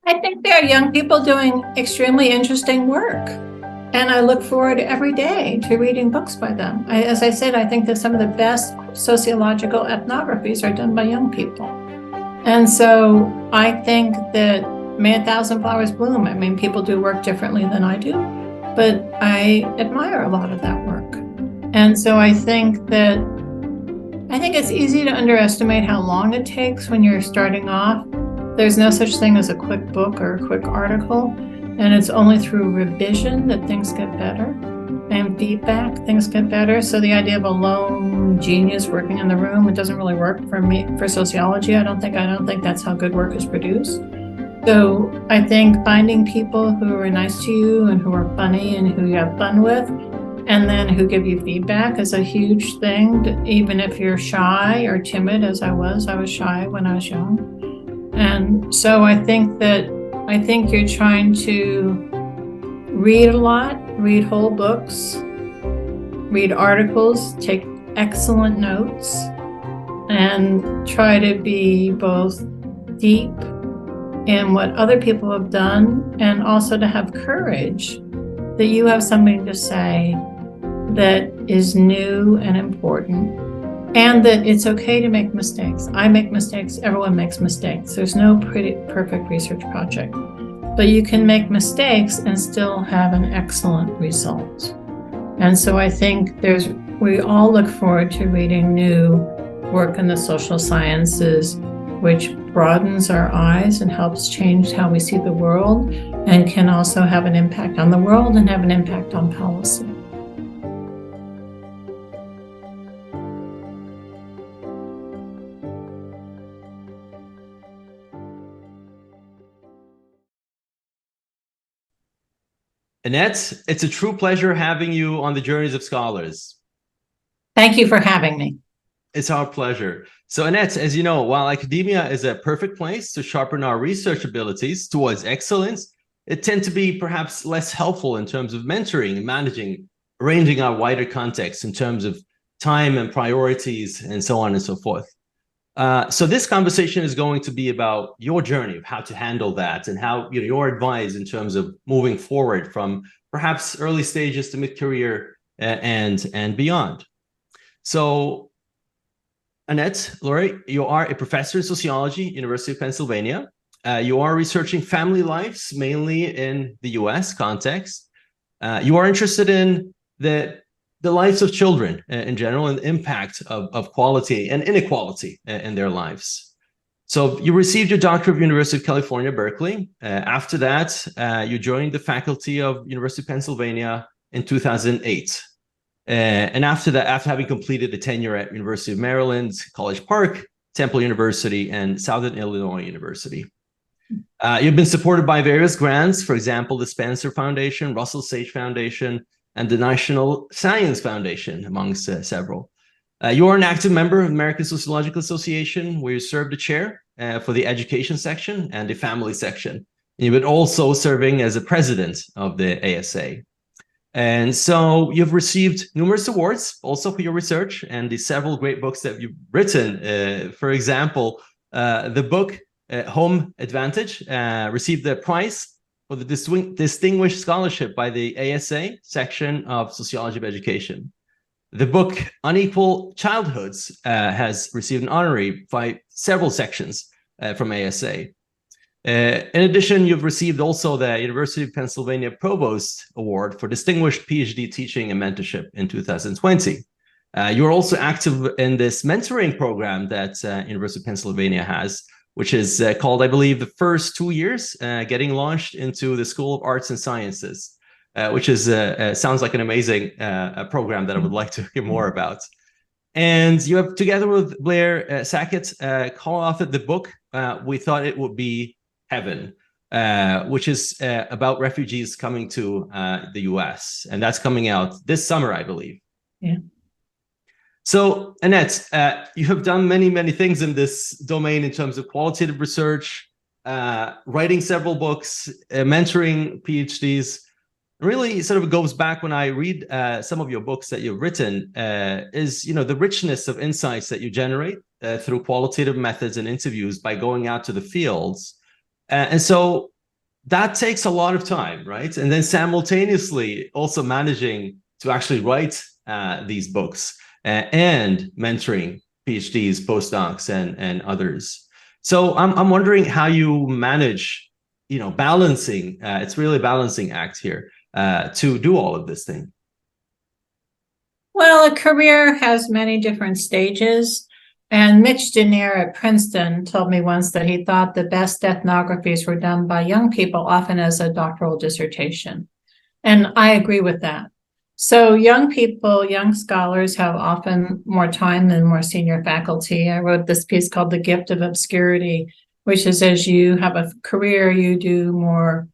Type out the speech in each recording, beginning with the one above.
I think there are young people doing extremely interesting work. And I look forward every day to reading books by them. As I said, I think that some of the best sociological ethnographies are done by young people. And so I think that may a thousand flowers bloom. I mean, people do work differently than I do, but I admire a lot of that work. And so I think it's easy to underestimate how long it takes when you're starting off. There's no such thing as a quick book or a quick article, and it's only through revision that things get better, and feedback, things get better. So the idea of a lone genius working in the room, it doesn't really work for me, for sociology. I don't think that's how good work is produced. So I think finding people who are nice to you and who are funny and who you have fun with, and then who give you feedback is a huge thing. Even if you're shy or timid, as I was shy when I was young. And so I think you're trying to read a lot, read whole books, read articles, take excellent notes, and try to be both deep in what other people have done, and also to have courage that you have something to say that is new and important. And that it's okay to make mistakes. I make mistakes, everyone makes mistakes. There's no perfect research project. But you can make mistakes and still have an excellent result. And so I think we all look forward to reading new work in the social sciences, which broadens our eyes and helps change how we see the world, and can also have an impact on the world and have an impact on policy. Annette, it's a true pleasure having you on the Journeys of Scholars. Thank you for having me. It's our pleasure. So Annette, as you know, while academia is a perfect place to sharpen our research abilities towards excellence, it tends to be perhaps less helpful in terms of mentoring and managing, arranging our wider context in terms of time and priorities and so on and so forth. So this conversation is going to be about your journey of how to handle that, and how your advice in terms of moving forward from perhaps early stages to mid-career and beyond. So Annette Lareau, you are a professor in sociology, University of Pennsylvania. You are researching family lives, mainly in the US context. You are interested in the lives of children in general, and the impact of quality and inequality in their lives. So you received your doctorate of University of California, Berkeley. After that, you joined the faculty of University of Pennsylvania in 2008. And after that, after having completed a tenure at University of Maryland, College Park, Temple University, and Southern Illinois University. You've been supported by various grants, for example, the Spencer Foundation, Russell Sage Foundation, and the National Science Foundation, amongst several. You are an active member of the American Sociological Association, where you serve the chair for the education section and the family section. And you've been also serving as a president of the ASA. And so you've received numerous awards also for your research and the several great books that you've written. For example, the book Home Advantage received the prize for the Distinguished Scholarship by the ASA section of Sociology of Education. The book Unequal Childhoods has received an honorary by several sections from ASA. In addition, you've received also the University of Pennsylvania Provost Award for Distinguished PhD Teaching and Mentorship in 2020. You're also active in this mentoring program that University of Pennsylvania has, which is called, I believe, the first 2 years, getting launched into the School of Arts and Sciences, which is sounds like an amazing program that I would like to hear more about. And you have, together with Blair Sackett, co-authored the book, We Thought It Would Be Heaven, which is about refugees coming to the US. And that's coming out this summer, I believe. Yeah. So, Annette, you have done many, many things in this domain in terms of qualitative research, writing several books, mentoring PhDs. Really sort of goes back when I read some of your books that you've written, is the richness of insights that you generate through qualitative methods and interviews by going out to the fields. And so that takes a lot of time, right? And then simultaneously also managing to actually write these books and mentoring PhDs, postdocs, and others. So I'm wondering how you manage, balancing. It's really a balancing act here to do all of this thing. Well, a career has many different stages. And Mitch Denier at Princeton told me once that he thought the best ethnographies were done by young people, often as a doctoral dissertation. And I agree with that. So young people, young scholars have often more time than more senior faculty. I wrote this piece called The Gift of Obscurity, which is as you have a career, you do more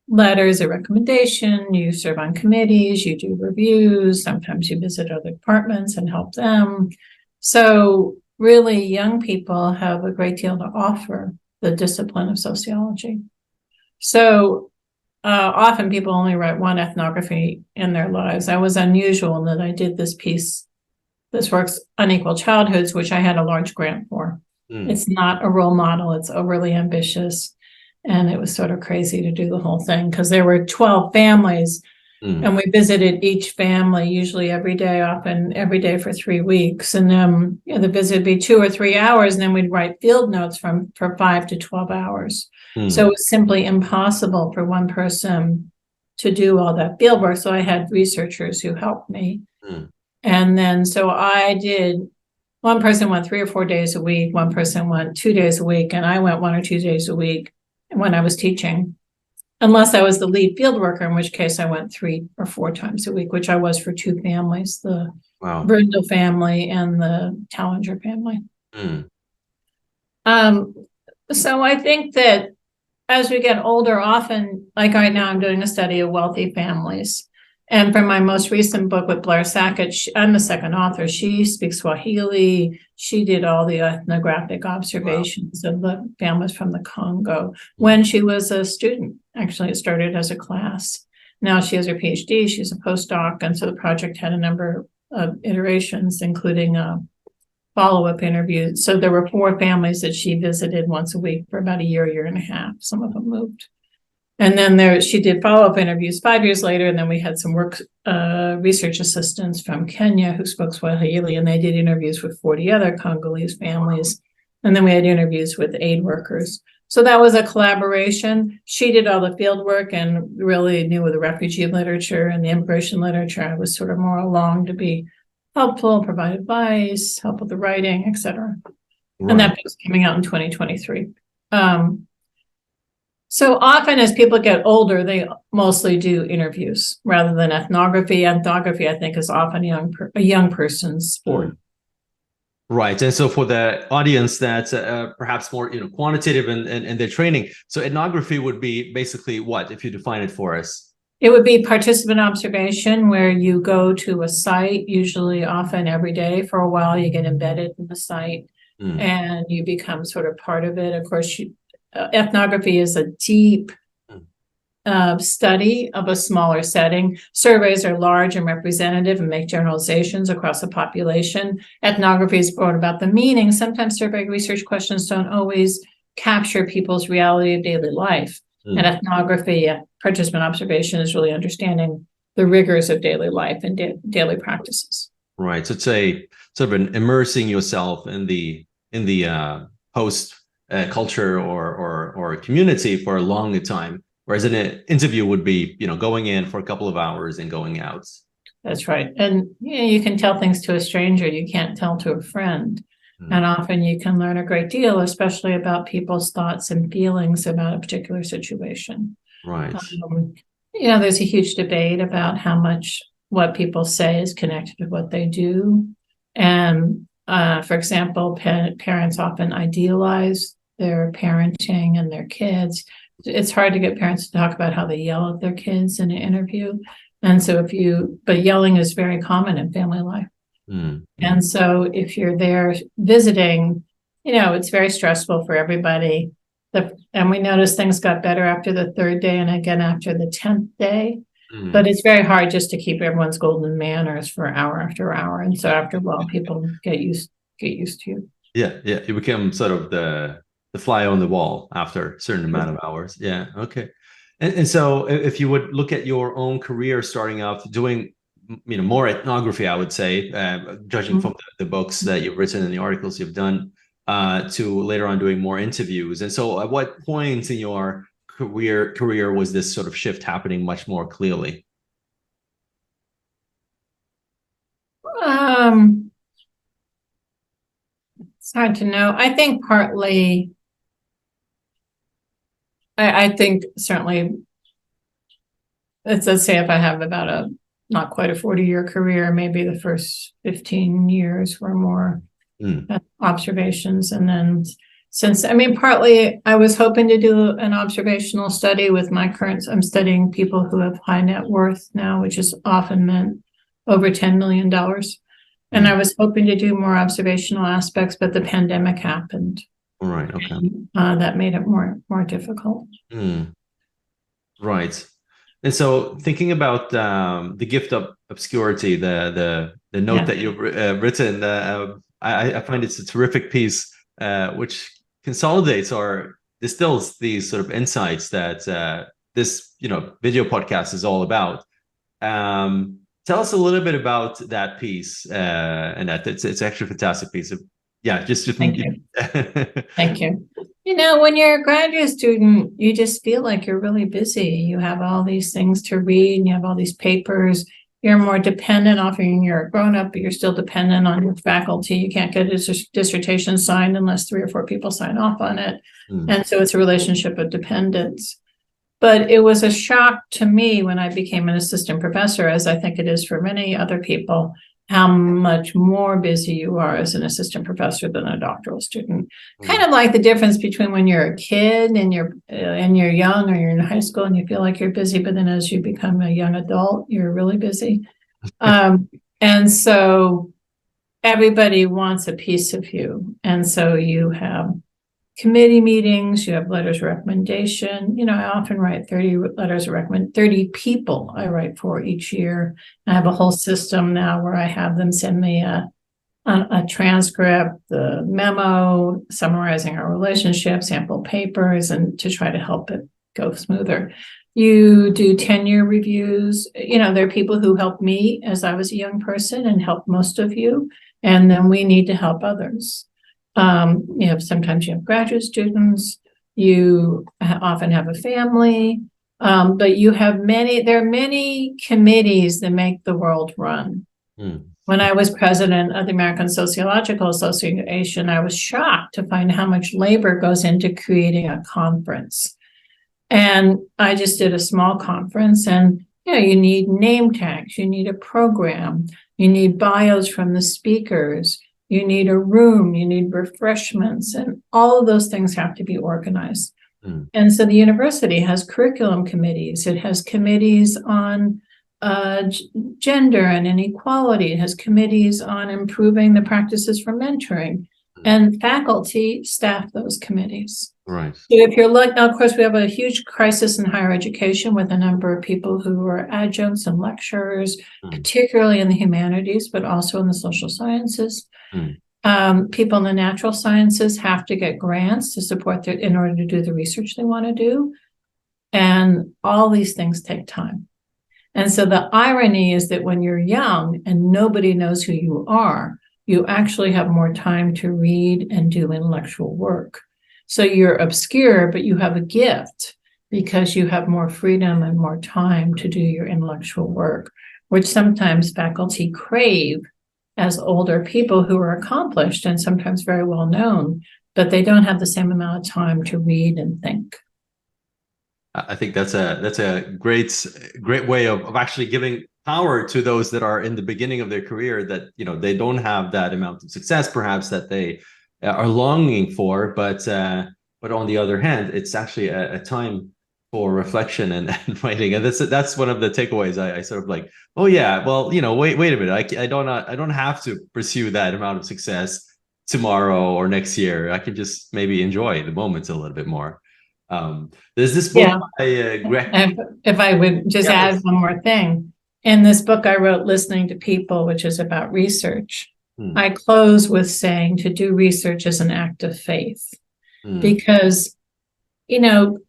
letters of recommendation, you serve on committees, you do reviews, sometimes you visit other departments and help them. So really young people have a great deal to offer the discipline of sociology. So often people only write one ethnography in their lives. I was unusual in that I did this piece, this work's Unequal Childhoods, which I had a large grant for. It's not a role model, it's overly ambitious. And it was sort of crazy to do the whole thing because there were 12 families and we visited each family usually every day, often every day for 3 weeks. And then the visit would be 2 or 3 hours, and then we'd write field notes for 5 to 12 hours. So it was simply impossible for one person to do all that field work. So I had researchers who helped me. And then so I did, one person went 3 or 4 days a week, one person went 2 days a week, and I went 1 or 2 days a week when I was teaching, unless I was the lead field worker, in which case I went 3 or 4 times a week, which I was for 2 families, the Brindle family and the Tallinger family. So I think that as we get older, often, like right now, I'm doing a study of wealthy families. And for my most recent book with Blair Sackett, I'm the second author. She speaks Swahili. She did all the ethnographic observations of the families from the Congo when she was a student. Actually, it started as a class. Now she has her PhD. She's a postdoc. And so the project had a number of iterations, including a follow-up interview. So there were 4 families that she visited once a week for about a year and a half. Some of them moved. And then she did follow-up interviews 5 years later, and then we had some research assistants from Kenya who spoke Swahili, and they did interviews with 40 other Congolese families. And then we had interviews with aid workers. So that was a collaboration. She did all the field work and really knew the refugee literature and the immigration literature. I was sort of more along to be helpful, provide advice, help with the writing, et cetera. And that book's coming out in 2023. So often as people get older, they mostly do interviews rather than ethnography. Ethnography, I think, is often a young person's sport. Right. And so for the audience that's perhaps more quantitative in their training, so ethnography would be basically what, if you define it for us? It would be participant observation, where you go to a site, usually often every day for a while. You get embedded in the site and you become sort of part of it. Of course, ethnography is a deep study of a smaller setting. Surveys are large and representative and make generalizations across a population. Ethnography is brought about the meaning. Sometimes survey research questions don't always capture people's reality of daily life. And ethnography, participant observation, is really understanding the rigors of daily life and daily practices. Right. So it's a sort of an immersing yourself in the host culture or community for a long time, whereas an interview would be, going in for a couple of hours and going out. That's right. And you can tell things to a stranger you can't tell to a friend. And often you can learn a great deal, especially about people's thoughts and feelings about a particular situation. Right. There's a huge debate about how much what people say is connected to what they do. And for example, parents often idealize their parenting and their kids. It's hard to get parents to talk about how they yell at their kids in an interview. And so but yelling is very common in family life. And so if you're there visiting, it's very stressful for everybody. And we noticed things got better after the 3rd day and again after the 10th day. But it's very hard just to keep everyone's golden manners for hour after hour. And so after a while, people get used to you. Yeah. You become sort of the the fly on the wall after a certain amount of hours. Yeah. Okay. And so if you would look at your own career starting off doing, more ethnography, I would say, judging from the books that you've written and the articles you've done, to later on doing more interviews. And so at what point in your career was this sort of shift happening much more clearly? It's hard to know. I think partly, I think certainly, let's say if I have about not quite a 40-year career, maybe the first 15 years were more observations. And then partly I was hoping to do an observational study with my current, I'm studying people who have high net worth now, which is often meant over $10 million. And I was hoping to do more observational aspects, but the pandemic happened. Right. Okay. That made it more difficult. Right. And so thinking about the gift of obscurity, the note that you've written, I find it's a terrific piece, which consolidates or distills these sort of insights that this video podcast is all about. Tell us a little bit about that piece, and that it's actually a fantastic piece. Thank you. Thank you. When you're a graduate student, you just feel like you're really busy. You have all these things to read, and you have all these papers. You're more dependent, often you're a grown-up, but you're still dependent on your faculty. You can't get a dissertation signed unless 3 or 4 people sign off on it. And so it's a relationship of dependence. But it was a shock to me when I became an assistant professor, as I think it is for many other people, how much more busy you are as an assistant professor than a doctoral student. Kind of like the difference between when you're a kid and you're young, or you're in high school and you feel like you're busy, but then as you become a young adult, you're really busy. And so everybody wants a piece of you. And so you have committee meetings, you have letters of recommendation. I often write 30 letters of 30 people I write for each year. I have a whole system now where I have them send me a transcript, the memo, summarizing our relationship, sample papers, and to try to help it go smoother. You do tenure reviews. There are people who helped me as I was a young person and helped most of you. And then we need to help others. Sometimes you have graduate students, you often have a family, but there are many committees that make the world run. When I was president of the American Sociological Association, I was shocked to find how much labor goes into creating a conference. And I just did a small conference, and you need name tags, you need a program, you need bios from the speakers, you need a room, you need refreshments, and all of those things have to be organized. And so the university has curriculum committees. It has committees on gender and inequality. It has committees on improving the practices for mentoring. And faculty staff those committees. Right. So if you're like, now, of course, we have a huge crisis in higher education with a number of people who are adjuncts and lecturers, particularly in the humanities, but also in the social sciences. People in the natural sciences have to get grants to support in order to do the research they want to do. And all these things take time. And so the irony is that when you're young and nobody knows who you are, you actually have more time to read and do intellectual work. So you're obscure, but you have a gift because you have more freedom and more time to do your intellectual work, which sometimes faculty crave as older people who are accomplished and sometimes very well known, but they don't have the same amount of time to read and think. I think that's a great way of actually giving power to those that are in the beginning of their career, that they don't have that amount of success perhaps that they are longing for, but on the other hand, it's actually a time for reflection and writing, and that's one of the takeaways. I sort of like, oh yeah, well, wait a minute, I don't have to pursue that amount of success tomorrow or next year. I can just maybe enjoy the moments a little bit more. There's this book by Greg. If I would just add one more thing. In this book I wrote, Listening to People, which is about research, I close with saying to do research is an act of faith. because,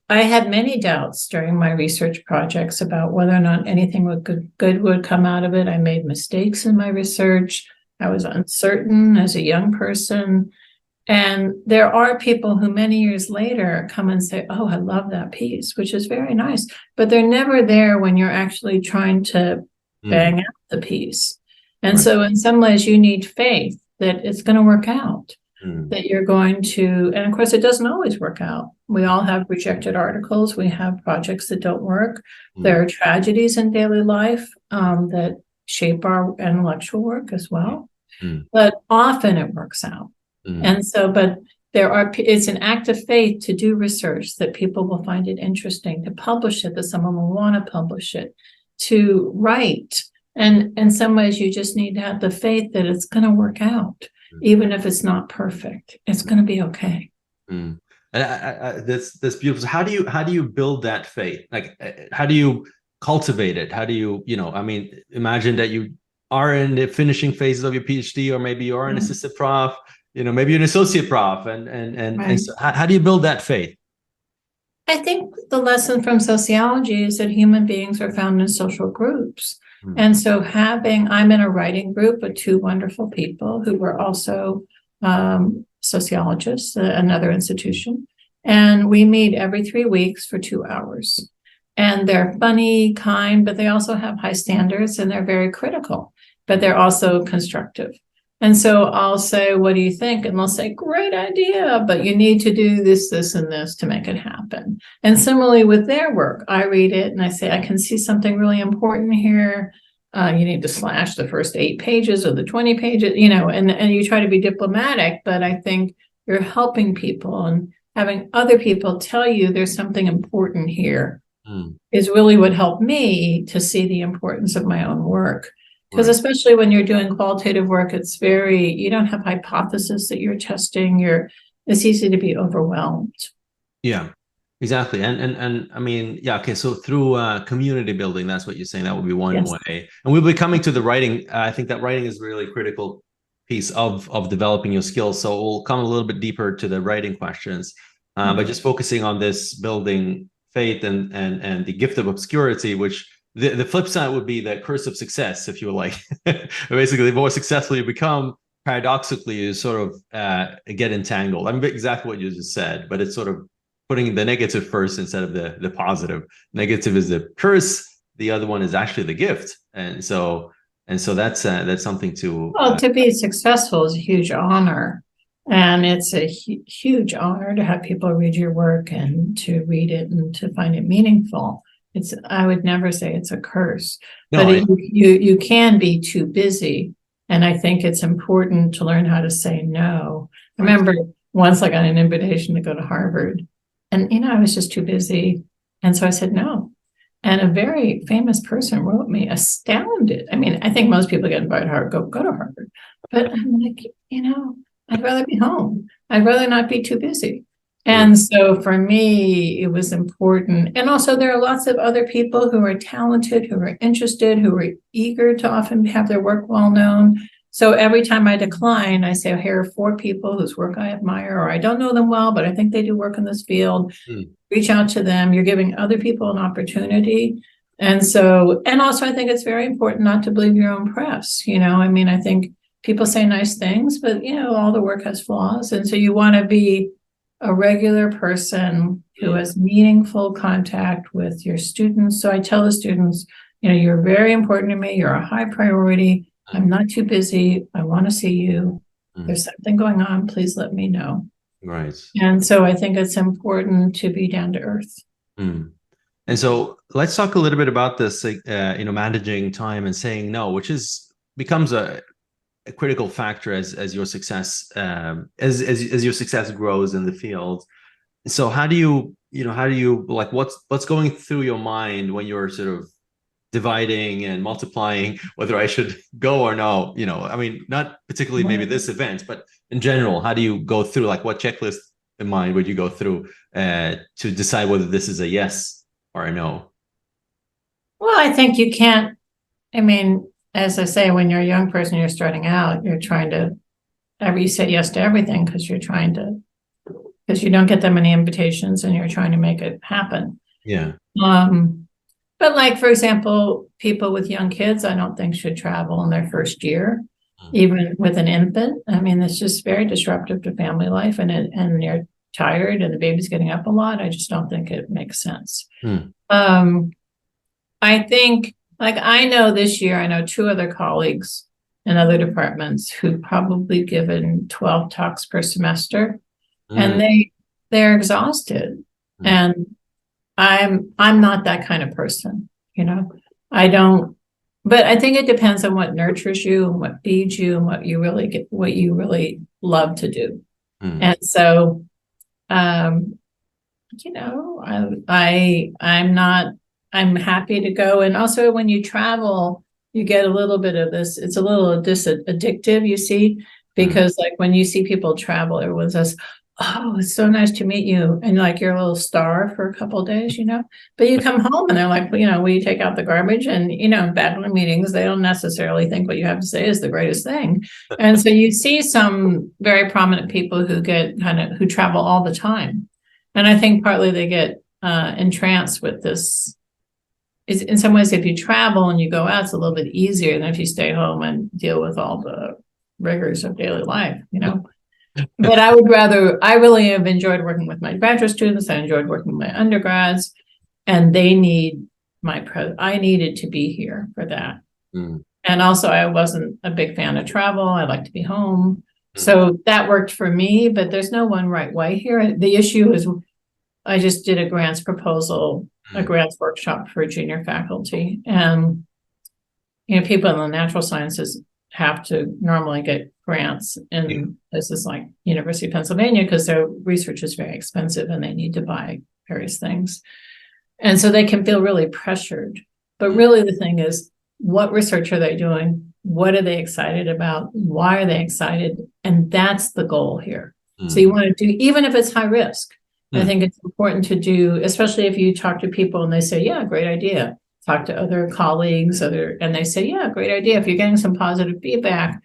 I had many doubts during my research projects about whether or not anything good would come out of it. I made mistakes in my research. I was uncertain as a young person. And there are people who many years later come and say, oh, I love that piece, which is very nice. But they're never there when you're actually trying to bang out the piece. And so in some ways, you need faith that it's going to work out, that you're going to, and of course, it doesn't always work out. We all have rejected articles. We have projects that don't work. There are tragedies in daily life that shape our intellectual work as well. But often it works out. And so, but it's an act of faith to do research, that people will find it interesting, to publish it, that someone will want to publish it, to write. And in some ways, you just need to have the faith that it's going to work out, even if it's not perfect. It's going to be okay. And that's beautiful. So how do you build that faith? Like, how do you cultivate it? How do you, imagine that you are in the finishing phases of your PhD, or maybe you are an assistant prof, maybe you're an associate prof, and so how do you build that faith? I think the lesson from sociology is that human beings are found in social groups. And so I'm in a writing group with two wonderful people who were also sociologists, another institution. And we meet every 3 weeks for 2 hours. And they're funny, kind, but they also have high standards, and they're very critical, but they're also constructive. And so I'll say, what do you think? And they'll say, great idea, but you need to do this, this, and this to make it happen. And similarly with their work, I read it and I say, I can see something really important here. You need to slash the first 8 pages or the 20 pages, and you try to be diplomatic, but I think you're helping people, and having other people tell you there's something important here is really what helped me to see the importance of my own work. Because especially when you're doing qualitative work, you don't have hypotheses that you're testing. It's easy to be overwhelmed. Yeah, exactly. And I mean, okay. So through community building, that's what you're saying. That would be one way. And we'll be coming to the writing. I think that writing is a really critical piece of developing your skills. So we'll come a little bit deeper to the writing questions, but just focusing on this building faith and the gift of obscurity, which the flip side would be the curse of success, if you like. Basically, the more successful you become, paradoxically, you sort of get entangled. I mean, exactly what you just said, but it's sort of putting the negative first instead of the positive. Negative is the curse. The other one is actually the gift. And so that's something to... Well, to be successful is a huge honor. And it's a huge honor to have people read your work and to read it and to find it meaningful. I would never say it's a curse, but you can be too busy. And I think it's important to learn how to say no. I remember once I got an invitation to go to Harvard, and, I was just too busy. And so I said no. And a very famous person wrote me, astounded. I mean, I think most people get invited to Harvard, go to Harvard. But I'm like, I'd rather be home. I'd rather not be too busy. And so for me, it was important. And also there are lots of other people who are talented, who are interested, who are eager to often have their work well known. So every time I decline, I say, here are 4 people whose work I admire, or I don't know them well, but I think they do work in this field. Reach out to them. You're giving other people an opportunity. And also I think it's very important not to believe your own press. I think people say nice things, but all the work has flaws. And so you want to be a regular person who has meaningful contact with your students. So I tell the students, you're very important to me. You're a high priority. I'm not too busy. I want to see you. There's something going on. Please let me know. Right. And so I think it's important to be down to earth. And so let's talk a little bit about this, managing time and saying no, which becomes a critical factor as your success as your success grows in the field. So how do you like what's going through your mind when you're sort of dividing and multiplying whether I should go or no? I mean, not particularly maybe this event, but in general, how do you go through, like, what checklist in mind would you go through to decide whether this is a yes or a no? Well, I think you can't. As I say, when you're a young person, you're starting out, you're trying to, you say yes to everything because because you don't get that many invitations and you're trying to make it happen. Yeah. But like, for example, people with young kids, I don't think should travel in their first year, even with an infant. I mean, it's just very disruptive to family life, and you're tired and the baby's getting up a lot. I just don't think it makes sense. I think, like, I know this year, I know 2 other colleagues in other departments who've probably given 12 talks per semester, and they're exhausted. And I'm not that kind of person, I don't, but I think it depends on what nurtures you and what feeds you and what you really love to do. And so, I'm happy to go. And also when you travel, you get a little bit of this, it's a little addictive, you see, because like when you see people travel, everyone says, oh, it's so nice to meet you. And like you're a little star for a couple of days, but you come home and they're like, will you take out the garbage? And, in faculty meetings, they don't necessarily think what you have to say is the greatest thing. And so you see some very prominent people who travel all the time. And I think partly they get entranced with this. In some ways, if you travel and you go out, it's a little bit easier than if you stay home and deal with all the rigors of daily life, But I really have enjoyed working with my graduate students. I enjoyed working with my undergrads, and I needed to be here for that. And also I wasn't a big fan of travel. I like to be home. So that worked for me, but there's no one right way here. The issue is I just did a grants workshop for junior faculty, and people in the natural sciences have to normally get grants in places like University of Pennsylvania because their research is very expensive and they need to buy various things. And so they can feel really pressured. But really the thing is, what research are they doing? What are they excited about? Why are they excited? And that's the goal here. So you want to do, even if it's high risk, I think it's important to do, especially if you talk to people and they say, yeah, great idea. Talk to other colleagues, and they say, yeah, great idea. If you're getting some positive feedback,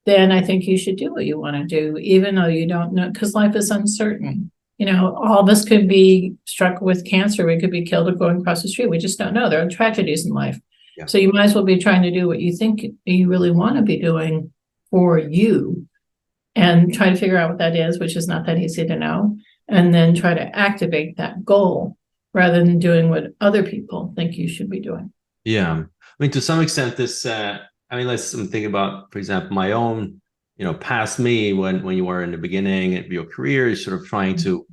then I think you should do what you want to do, even though you don't know, because life is uncertain. All of us could be struck with cancer. We could be killed or going across the street. We just don't know. There are tragedies in life. Yeah. So you might as well be trying to do what you think you really want to be doing for you, and try to figure out what that is, which is not that easy to know, and then try to activate that goal rather than doing what other people think you should be doing. Yeah. I mean, to some extent, this, let's think about, for example, my own, past me when you were in the beginning of your career, you're sort of trying to,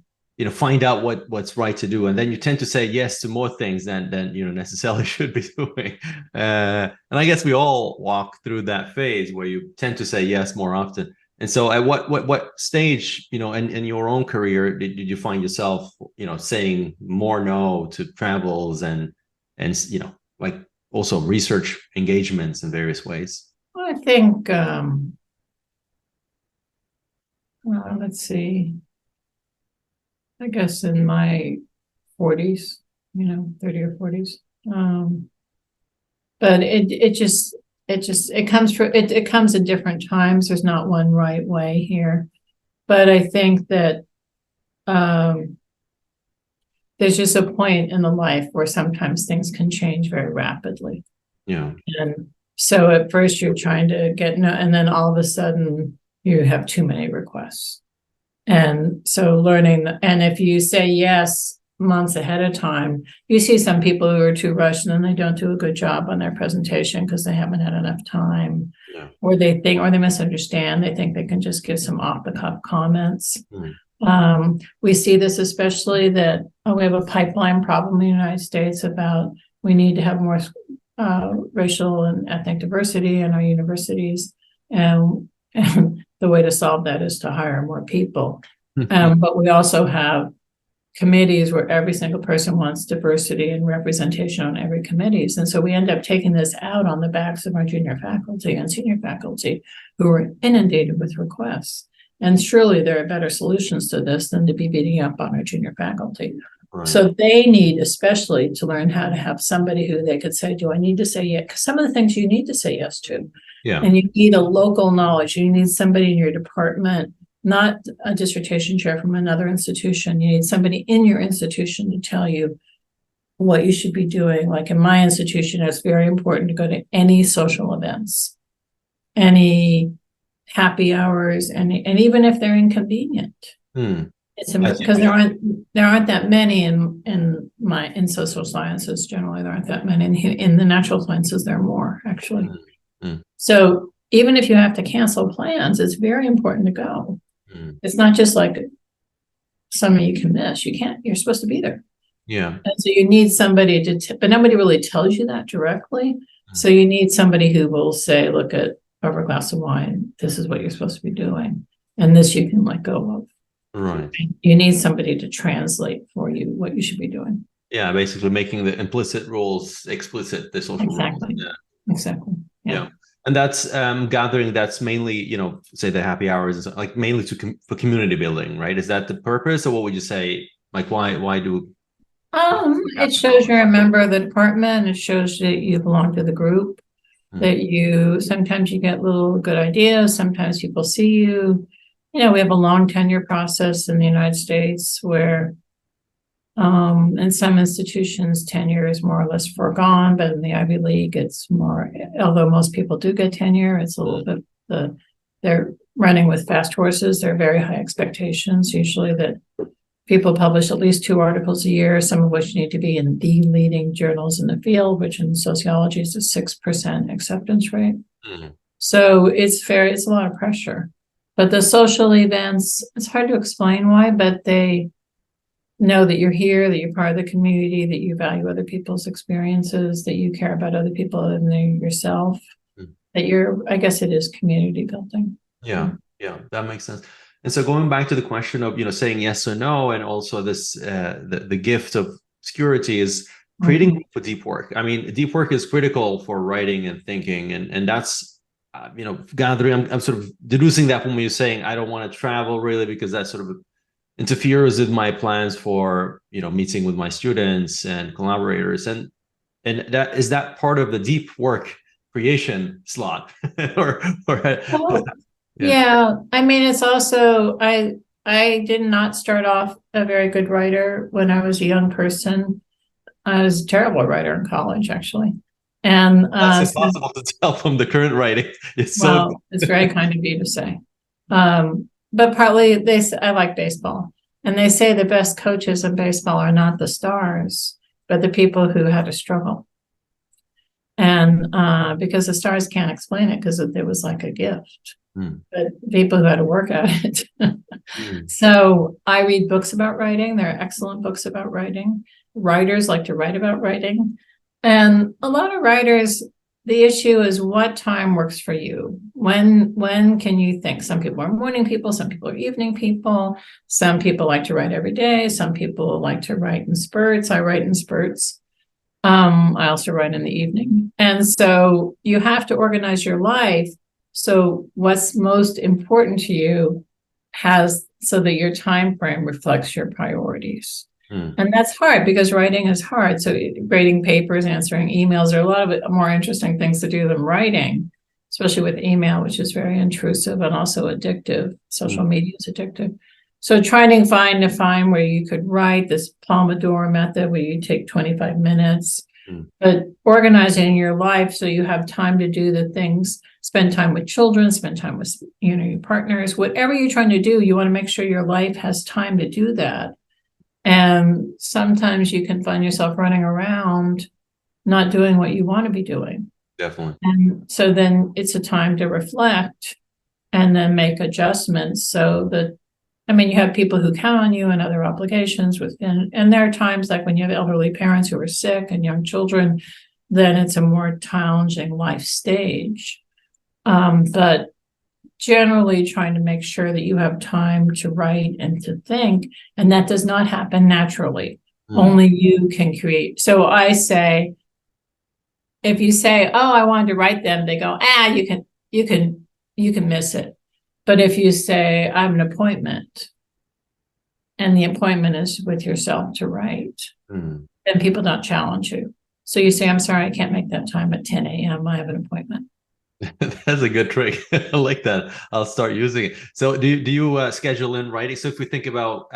find out what's right to do. And then you tend to say yes to more things than necessarily should be doing. And I guess we all walk through that phase where you tend to say yes more often. And so at what stage, in your own career, did you find yourself, saying more no to travels and like also research engagements in various ways? I think, let's see, I guess in my 40s, 30 or 40s. But it comes at different times. There's not one right way here, but I think that there's just a point in the life where sometimes things can change very rapidly. Yeah. And so at first you're trying to get no, and then all of a sudden you have too many requests. And so and if you say yes months ahead of time, you see some people who are too rushed and then they don't do a good job on their presentation because they haven't had enough time. Yeah. Or they misunderstand. They think they can just give some off the cuff comments. We see this especially that we have a pipeline problem in the United States about we need to have more racial and ethnic diversity in our universities. And the way to solve that is to hire more people. But we also have committees where every single person wants diversity and representation on every committees. And so we end up taking this out on the backs of our junior faculty and senior faculty who are inundated with requests. And surely there are better solutions to this than to be beating up on our junior faculty. Right. So they need especially to learn how to have somebody who they could say, do I need to say yes? Because some of the things you need to say yes to. Yeah. And you need a local knowledge. You need somebody in your department not a dissertation chair from another institution. You need somebody in your institution to tell you what you should be doing. Like in my institution, it's very important to go to any social events, any happy hours, and even if they're inconvenient. It's because there aren't that many in social sciences. Generally, there aren't that many. In the natural sciences, there are more actually. So even if you have to cancel plans, it's very important to go. It's not just like something you can miss. You're supposed to be there. Yeah. And so you need somebody but nobody really tells you that directly. So you need somebody who will say, look, over a glass of wine, this is what you're supposed to be doing. And this you can let go of. Right. You need somebody to translate for you what you should be doing. Yeah, basically making the implicit rules explicit, the social rules. Yeah. Exactly. Yeah. And that's gathering, that's mainly, say the happy hours, like mainly for community building, right? Is that the purpose, or what would you say? Like, why do? It shows you're a member of the department. It shows that you belong to the group, that sometimes you get little good ideas. Sometimes people see you. We have a long tenure process in the United States where in some institutions, tenure is more or less foregone, but in the Ivy League, it's more, although most people do get tenure, it's a little bit, they're running with fast horses. There are very high expectations, usually that people publish at least 2 articles a year, some of which need to be in the leading journals in the field, which in sociology is a 6% acceptance rate. So it's a lot of pressure. But the social events, it's hard to explain why, but they know that you're here, that you're part of the community, that you value other people's experiences, that you care about other people other than yourself, that I guess it is community building. Yeah, that makes sense. And so going back to the question of, saying yes or no, and also this, the gift of obscurity is creating for deep work. I mean, deep work is critical for writing and thinking, and that's, gathering, I'm sort of deducing that when you're saying, I don't want to travel really, because that sort of interferes with my plans for, meeting with my students and collaborators. And is that part of the deep work creation slot? Yeah. I mean, it's also, I did not start off a very good writer when I was a young person. I was a terrible writer in college, actually. And that's impossible to tell from the current writing. It's very kind of you to say. But partly I like baseball. And they say the best coaches in baseball are not the stars, but the people who had to struggle. And because the stars can't explain it because it was like a gift. But people who had to work at it. So I read books about writing. There are excellent books about writing. Writers like to write about writing. And a lot of writers, the issue is what time works for you. When can you think? Some people are morning people, some people are evening people, some people like to write every day, some people like to write in spurts. I write in spurts. I also write in the evening. And so you have to organize your life so what's most important to you so that your time frame reflects your priorities. And that's hard because writing is hard. So grading papers, answering emails, there are a lot of more interesting things to do than writing, especially with email, which is very intrusive and also addictive. Social media is addictive. So trying to find a time where you could write this Pomodoro method where you take 25 minutes, but organizing your life so you have time to do the things, spend time with children, spend time with your partners, whatever you're trying to do, you want to make sure your life has time to do that. And sometimes you can find yourself running around not doing what you want to be doing. Definitely. And so then it's a time to reflect and then make adjustments so that, you have people who count on you and other obligations and there are times like when you have elderly parents who are sick and young children, then it's a more challenging life stage. But generally trying to make sure that you have time to write and to think, and that does not happen naturally. Only you can create. So I say, if you say, oh, I wanted to write them, they go, you can miss it. But if you say, I have an appointment, and the appointment is with yourself to write, then people don't challenge you. So you say, I'm sorry, I can't make that time at 10 a.m. I have an appointment. That's a good trick. I like that. I'll start using it. So do you schedule in writing? So if we think about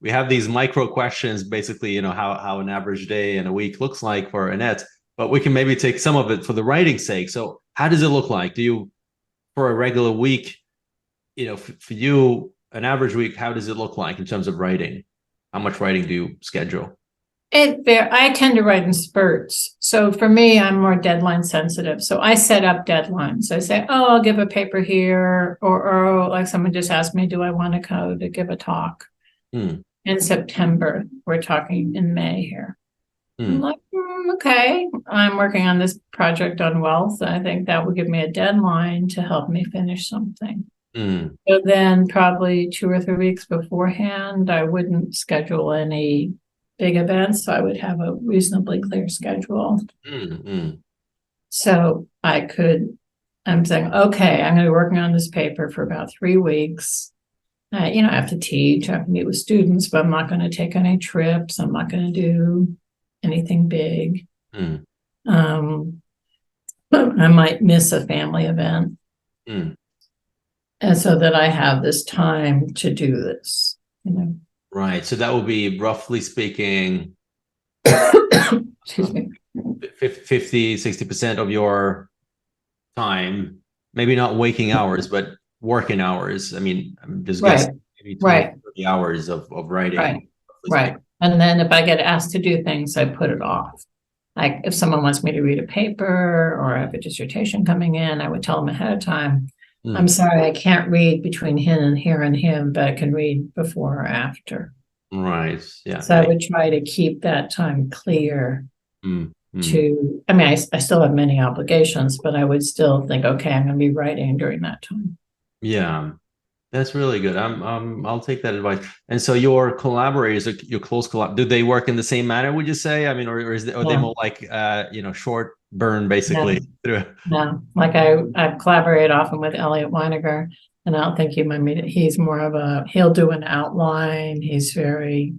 we have these micro questions, basically, how an average day and a week looks like for Annette, but we can maybe take some of it for the writing sake. So how does it look like? Do you, for a regular week, for you, an average week, how does it look like in terms of writing? How much writing do you schedule? I tend to write in spurts. So for me, I'm more deadline sensitive. So I set up deadlines. I say, oh, I'll give a paper here, or like someone just asked me, do I want to go to give a talk in September? We're talking in May here. I'm like, okay, I'm working on this project on wealth. I think that will give me a deadline to help me finish something. So then probably 2 or 3 weeks beforehand, I wouldn't schedule any big events. So I would have a reasonably clear schedule. So I'm saying, okay, I'm going to be working on this paper for about 3 weeks. I have to teach, I have to meet with students, but I'm not going to take any trips. I'm not going to do anything big. I might miss a family event. And so that I have this time to do this, Right. So that would be, roughly speaking, excuse me, 50-60% of your time, maybe not waking hours, but working hours. I mean, I'm just guessing maybe 20-30 hours of writing. Right. And then if I get asked to do things, I put it off. Like if someone wants me to read a paper or I have a dissertation coming in, I would tell them ahead of time, I'm sorry, I can't read between here and him, but I can read before or after. Right. Yeah. So I would try to keep that time clear to, I mean, I still have many obligations, but I would still think, okay, I'm going to be writing during that time. Yeah. That's really good. I'll take that advice. And so your collaborators, your close do they work in the same manner, would you say? I mean, or are they more like short burn basically? No. Like I've collaborated often with Elliot Weiniger, and I don't think you might meet it. He's more of he'll do an outline. He's very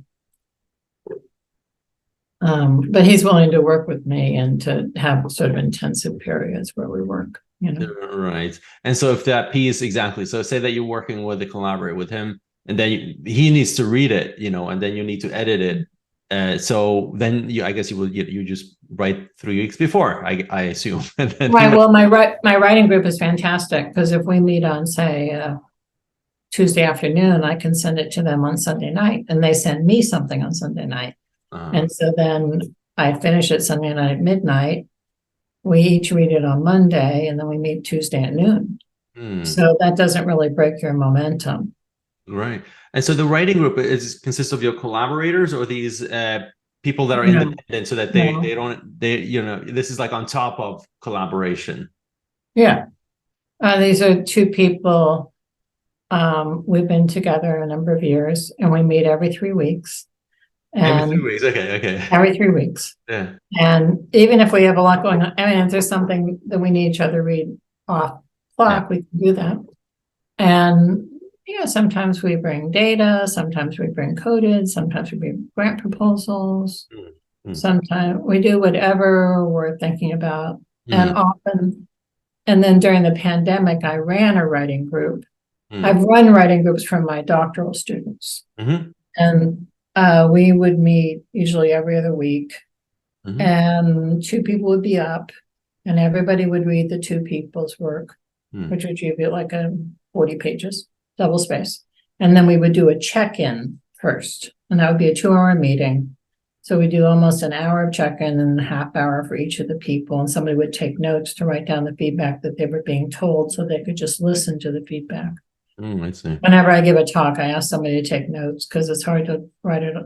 but he's willing to work with me and to have sort of intensive periods where we work. Right. And so if that piece, exactly. So say that you're working with a collaborator with him, and then he needs to read it, and then you need to edit it. So then I guess you just write 3 weeks before, I assume. And then right. Well, my writing group is fantastic because if we meet on, say, Tuesday afternoon, I can send it to them on Sunday night, and they send me something on Sunday night. And so then I finish it Sunday night at midnight. We each read it on Monday, and then we meet Tuesday at noon. So that doesn't really break your momentum. Right. And so the writing group consists of your collaborators or these people that are independent, so that this is like on top of collaboration. Yeah. These are 2 people. We've been together a number of years, and we meet every 3 weeks. Every 3 weeks. Okay. Every 3 weeks. Yeah. And even if we have a lot going on, I mean, if there's something that we need each other to read off clock, we can do that. And sometimes we bring data, sometimes we bring coded, sometimes we bring grant proposals. Sometimes we do whatever we're thinking about. And often, and then during the pandemic, I ran a writing group. I've run writing groups for my doctoral students. And we would meet usually every other week, and 2 people would be up, and everybody would read the 2 people's work, which would be like 40 pages, double space. And then we would do a check-in first, and that would be a 2-hour meeting. So we do almost an hour of check-in and a half hour for each of the people, and somebody would take notes to write down the feedback that they were being told so they could just listen to the feedback. I see. Whenever I give a talk, I ask somebody to take notes because it's hard to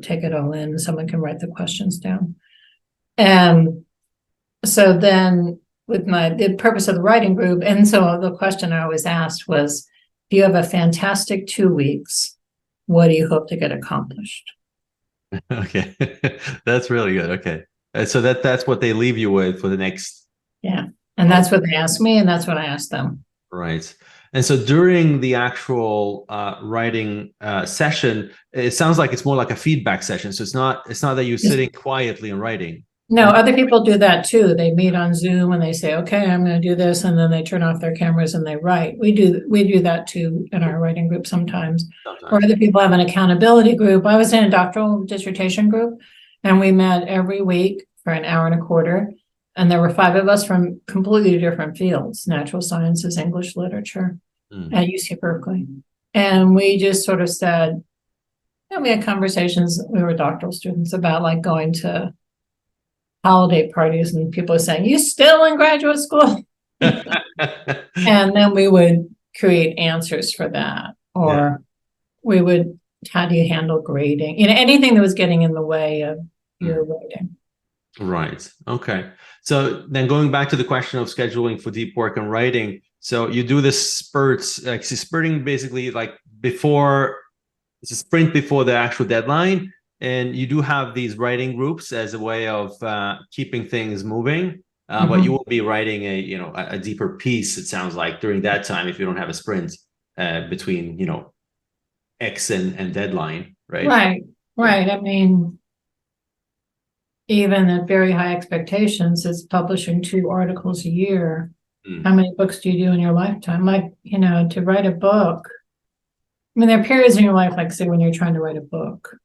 take it all in. Someone can write the questions down. And so then with the purpose of the writing group, and so the question I always asked was, if you have a fantastic 2 weeks, what do you hope to get accomplished? Okay. That's really good. Okay. So that's what they leave you with for the next. Yeah. And that's what they ask me, and that's what I ask them. Right. And so during the actual writing session, it sounds like it's more like a feedback session. So it's not that you're sitting quietly and writing. No, other people do that too. They meet on Zoom and they say, okay, I'm going to do this. And then they turn off their cameras and they write. We do that too in our writing group sometimes. Or other people have an accountability group. I was in a doctoral dissertation group and we met every week for an hour and a quarter. And there were 5 of us from completely different fields, natural sciences, English literature at UC Berkeley. And we just sort of said, we had conversations, we were doctoral students, about like going to holiday parties and people are saying, you still in graduate school? And then we would create answers for that. Or we would, how do you handle grading? Anything that was getting in the way of your writing. Right. Okay. So then going back to the question of scheduling for deep work and writing. So you do this spurts, like spurting basically like before, it's a sprint before the actual deadline. And you do have these writing groups as a way of keeping things moving, but you will be writing a deeper piece. It sounds like during that time, if you don't have a sprint between X and deadline, right? Right. I mean, even at very high expectations, it's publishing 2 articles a year. How many books do you do in your lifetime? Like to write a book. I mean, there are periods in your life, like say when you're trying to write a book.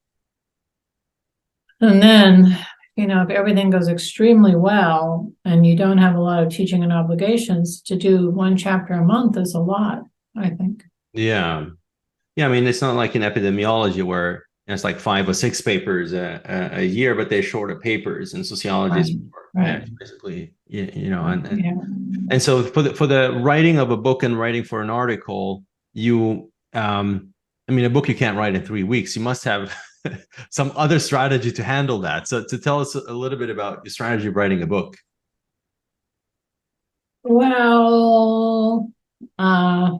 And then, if everything goes extremely well and you don't have a lot of teaching and obligations, to do 1 chapter a month is a lot, I think. Yeah. I mean, it's not like in epidemiology where it's like 5 or 6 papers a year, but they're shorter papers. And sociology is more, basically, and so for the writing of a book and writing for an article, a book you can't write in 3 weeks. You must have some other strategy to handle that. So to tell us a little bit about your strategy of writing a book. Well, I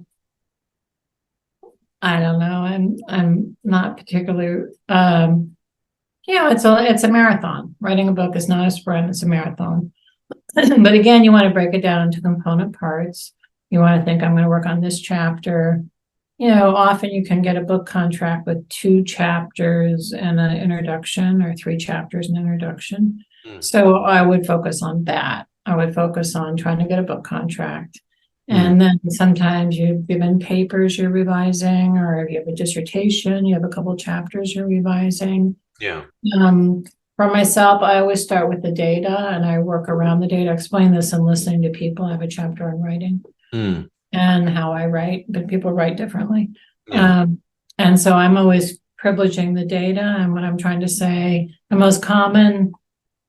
don't know. I'm not particularly, it's a marathon. Writing a book is not a sprint, it's a marathon. But again, you want to break it down into component parts. You want to think, I'm going to work on this chapter. Often you can get a book contract with 2 chapters and an introduction, or 3 chapters and introduction. So I would focus on that. I would focus on trying to get a book contract. And then sometimes you've given papers you're revising, or if you have a dissertation, you have a couple chapters you're revising. For myself, I always start with the data and I work around the data. I explain this in listening to people. I have a chapter on writing. And how I write, but people write differently. And so I'm always privileging the data. And what I'm trying to say, the most common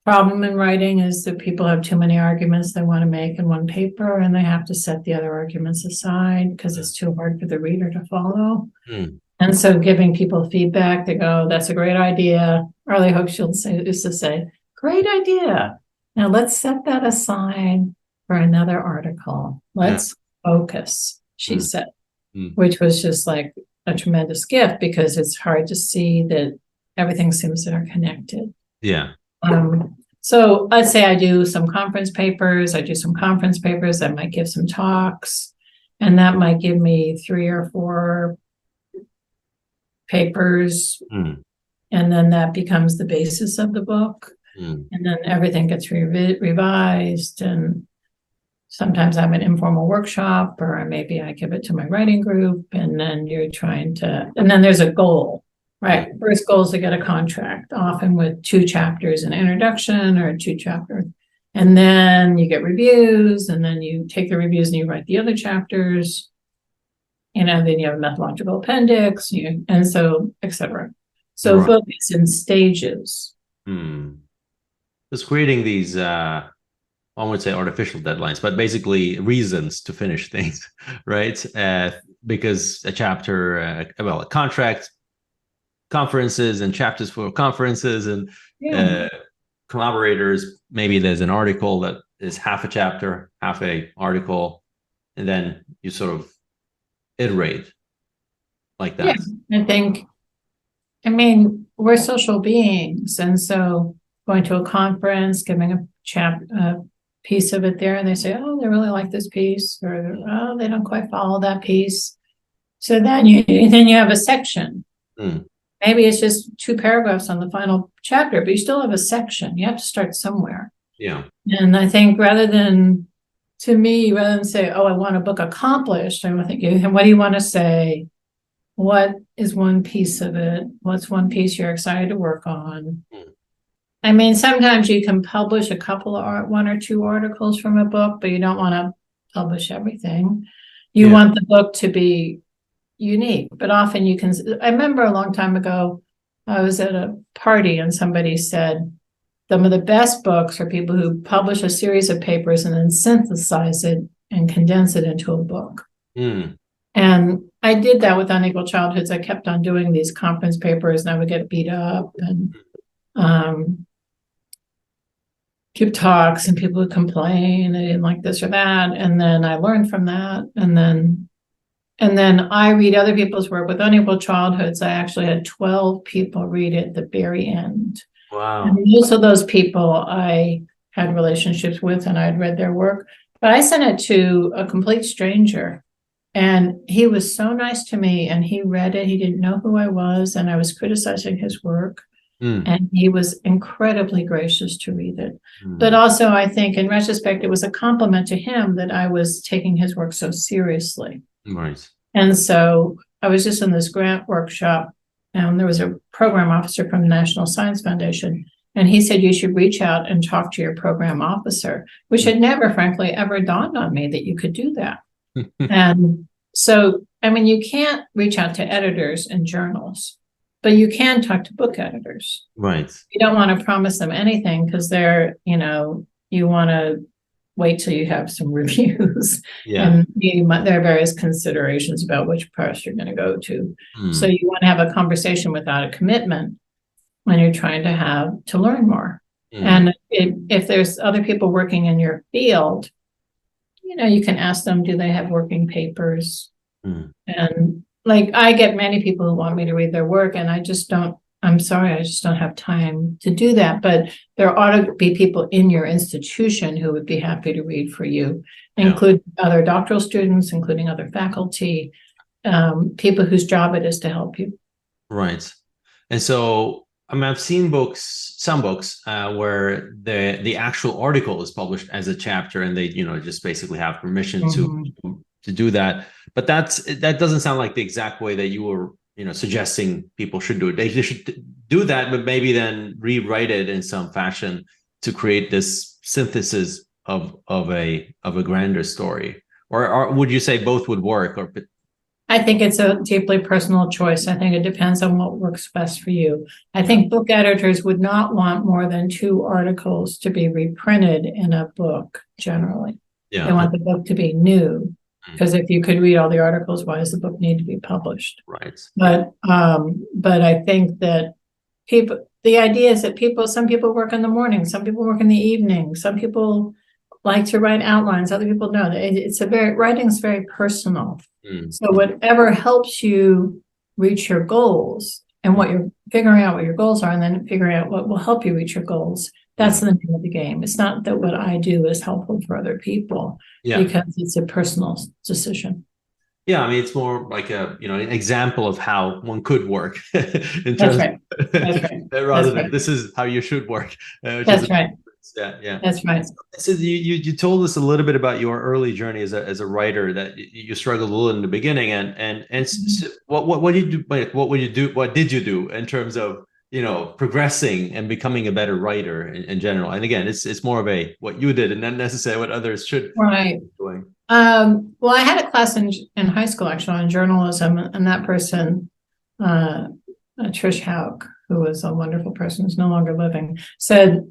problem in writing is that people have too many arguments they want to make in one paper, and they have to set the other arguments aside because it's too hard for the reader to follow. And so giving people feedback, they go, that's a great idea. Arlie Hochschild used to say, great idea. Now let's set that aside for another article. Let's focus, she said, which was just like a tremendous gift because it's hard to see that everything seems interconnected. So let's say I do some conference papers. I might give some talks, and that might give me 3 or 4 papers. And then that becomes the basis of the book. And then everything gets revised, and sometimes I have an informal workshop, or maybe I give it to my writing group, and then and then there's a goal, right? First goal is to get a contract, often with 2 chapters, an introduction or 2 chapters. And then you get reviews, and then you take the reviews and you write the other chapters. Then you have a methodological appendix, and so, et cetera. So focus in stages. Just creating these I would say artificial deadlines, but basically reasons to finish things, right? Because a chapter, a contract, conferences and chapters for conferences and collaborators, maybe there's an article that is half a chapter, half a article, and then you sort of iterate like that. I mean, we're social beings, and so going to a conference, giving a piece of it there, and they say, oh, they really like this piece, or oh, they don't quite follow that piece. So then you have a section. Maybe it's just 2 paragraphs on the final chapter, but you still have a section. You have to start somewhere. Yeah. And I think rather than say, oh, I want a book accomplished, I'm thinking, what do you want to say? What is one piece of it? What's one piece you're excited to work on? I mean, sometimes you can publish a couple of 1 or 2 articles from a book, but you don't want to publish everything. You want the book to be unique, but often you can. I remember a long time ago, I was at a party and somebody said, some of the best books are people who publish a series of papers and then synthesize it and condense it into a book. And I did that with Unequal Childhoods. I kept on doing these conference papers and I would get beat up and give talks and people would complain they didn't like this or that. And then I learned from that. And then I read other people's work. With Unequal Childhoods, I actually had 12 people read it at the very end. Wow. And most of those people I had relationships with and I'd read their work. But I sent it to a complete stranger. And he was so nice to me and he read it. He didn't know who I was and I was criticizing his work. And he was incredibly gracious to read it. But also, I think in retrospect, it was a compliment to him that I was taking his work so seriously. Right. And so I was just in this grant workshop and there was a program officer from the National Science Foundation. And he said, you should reach out and talk to your program officer, which had never, frankly, ever dawned on me that you could do that. And so, I mean, you can't reach out to editors in journals, but you can talk to book editors. Right. You don't want to promise them anything because they're, you want to wait till you have some reviews. Yeah. And there are various considerations about which press you're going to go to. So you want to have a conversation without a commitment when you're trying to learn more. And if there's other people working in your field, you can ask them, do they have working papers? And like, I get many people who want me to read their work and I'm sorry, I just don't have time to do that. But there ought to be people in your institution who would be happy to read for you, including other doctoral students, including other faculty, people whose job it is to help you. Right. And so, I mean, I've seen some books where the actual article is published as a chapter and they, just basically have permission to do that. But that doesn't sound like the exact way that you were, suggesting people should do it. They should do that, but maybe then rewrite it in some fashion to create this synthesis of a grander story. Or would you say both would work? Or I think it's a deeply personal choice. I think it depends on what works best for you. I think book editors would not want more than 2 articles to be reprinted in a book, generally. They want the book to be new, because if you could read all the articles, why does the book need to be published? Right. But I think that the idea is that some people work in the morning, some people work in the evening, some people like to write outlines, other people don't. Writing's very personal. So whatever helps you reach your goals and what you're figuring out what your goals are and then figuring out what will help you reach your goals. That's the name of the game. It's not that what I do is helpful for other people because it's a personal decision. Yeah, I mean, it's more like an example of how one could work in terms That's right. That's right. rather than this is how you should work. That's right. Yeah. That's right. So you told us a little bit about your early journey as a writer, that you struggled a little in the beginning, and so what did you do? What did you do in terms of progressing and becoming a better writer in general? And again, it's more of what you did and not necessarily what others should be doing. Well, I had a class in high school actually on journalism, and that person, Trish Hauk, who was a wonderful person who's no longer living, said,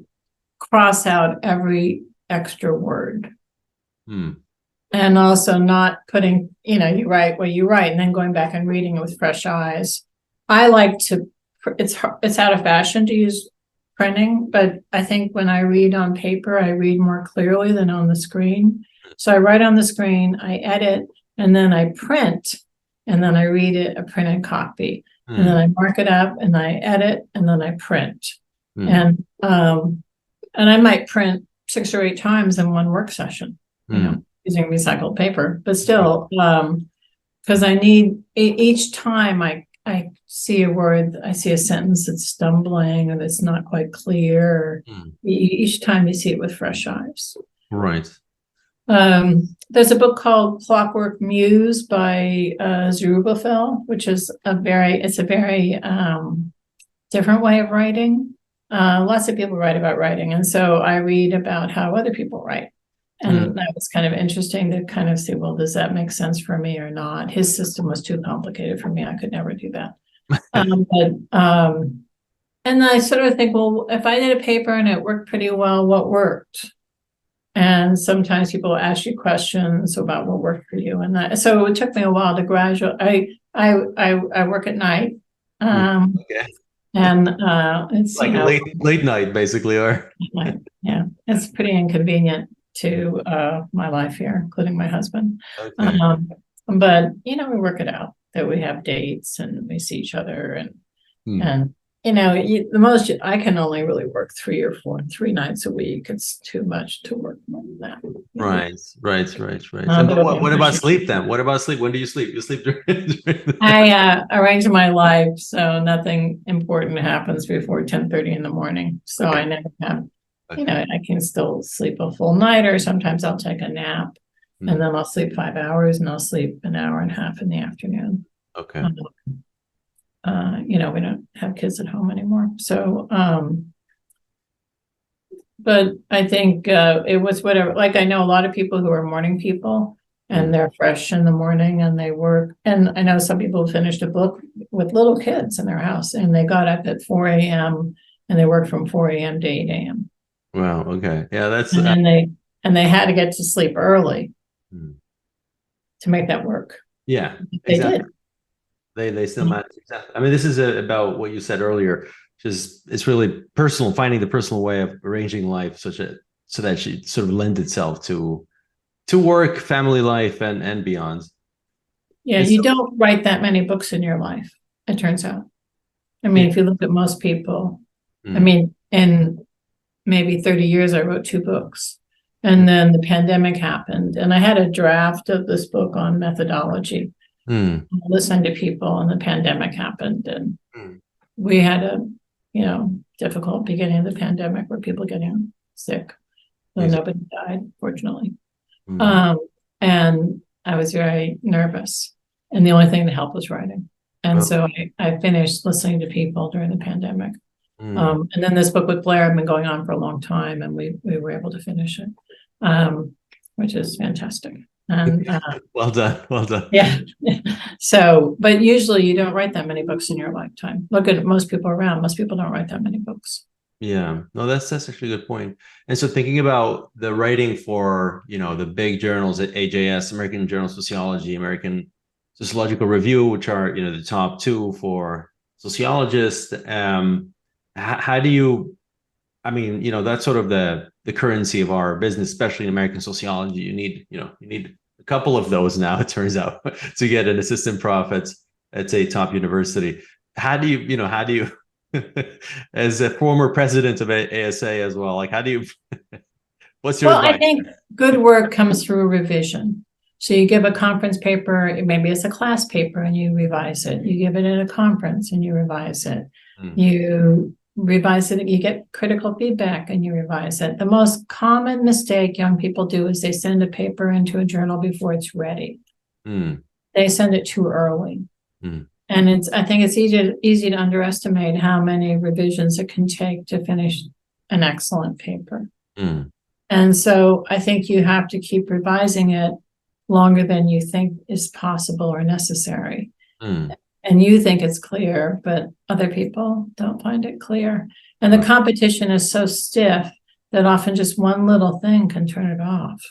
cross out every extra word. And also not putting, you write what you write and then going back and reading it with fresh eyes. I like to, it's out of fashion to use printing, but I think when I read on paper, I read more clearly than on the screen. So I write on the screen, I edit, and then I print, and then I read it, a printed copy. And then I mark it up and I edit and then I print. And I might print 6 or 8 times in one work session, using recycled paper, but still, because I need each time I I see a word, I see a sentence that's stumbling and it's not quite clear. Each time you see it with fresh eyes. Right. There's a book called Clockwork Muse by Zerubbabel, which is a very different way of writing. Lots of people write about writing, and so I read about how other people write. And that was kind of interesting to kind of see, well, does that make sense for me or not? His system was too complicated for me. I could never do that. And I sort of think, well, if I did a paper and it worked pretty well, what worked? And sometimes people ask you questions about what worked for you. And so it took me a while to graduate. I work at night. Okay. And it's like late night, basically, or yeah, it's pretty inconvenient to my life here, including my husband. Okay. But we work it out that we have dates and we see each other and the most I can only really work 3 nights a week. It's too much to work more than that. Right. And what about sleep then? What about sleep? When do you sleep? You sleep during I arrange my life so nothing important happens before 10:30 in the morning. So I never have, I can still sleep a full night, or sometimes I'll take a nap and then I'll sleep 5 hours and I'll sleep an hour and a half in the afternoon. Okay. We don't have kids at home anymore. So, but I think it was whatever, like I know a lot of people who are morning people and they're fresh in the morning and they work. And I know some people finished a book with little kids in their house and they got up at 4 a.m. and they worked from 4 a.m. to 8 a.m. Wow. Okay. Yeah, that's and then they had to get to sleep early to make that work. Yeah, they exactly. did. They still manage. Exactly. I mean, this is about what you said earlier. Just it's really personal, finding the personal way of arranging life so that she sort of lend itself to work, family life, and beyond. Yeah, you don't write that many books in your life, it turns out. I mean, if you look at most people, I mean, in maybe 30 years, I wrote 2 books. And then the pandemic happened. And I had a draft of this book on methodology. Listening to people, and the pandemic happened. And we had a, difficult beginning of the pandemic where people getting sick. So nobody died, fortunately. And I was very nervous. And the only thing that helped was writing. And so I finished listening to people during the pandemic. And then this book with Blair had been going on for a long time, and we were able to finish it, which is fantastic. And well done. Yeah. So, but usually you don't write that many books in your lifetime. Look at most people around. Most people don't write that many books. Yeah, no, that's actually a good point. And so thinking about the writing for, the big journals at AJS, American Journal of Sociology, American Sociological Review, which are, the top 2 for sociologists. How do you, I mean, that's sort of the currency of our business, especially in American sociology. You need a couple of those now, it turns out, to get an assistant prof at a top university. How do you, as a former president of ASA as well, like what's your advice? I think good work comes through revision. So you give a conference paper, maybe it's a class paper, and you revise it. You give it at a conference and you revise it. You revise it, you get critical feedback and you revise it. The most common mistake young people do is they send a paper into a journal before it's ready. They send it too early. And I think it's easy to underestimate how many revisions it can take to finish an excellent paper. And so I think you have to keep revising it longer than you think is possible or necessary. And you think it's clear, but other people don't find it clear. And the competition is so stiff that often just one little thing can turn it off,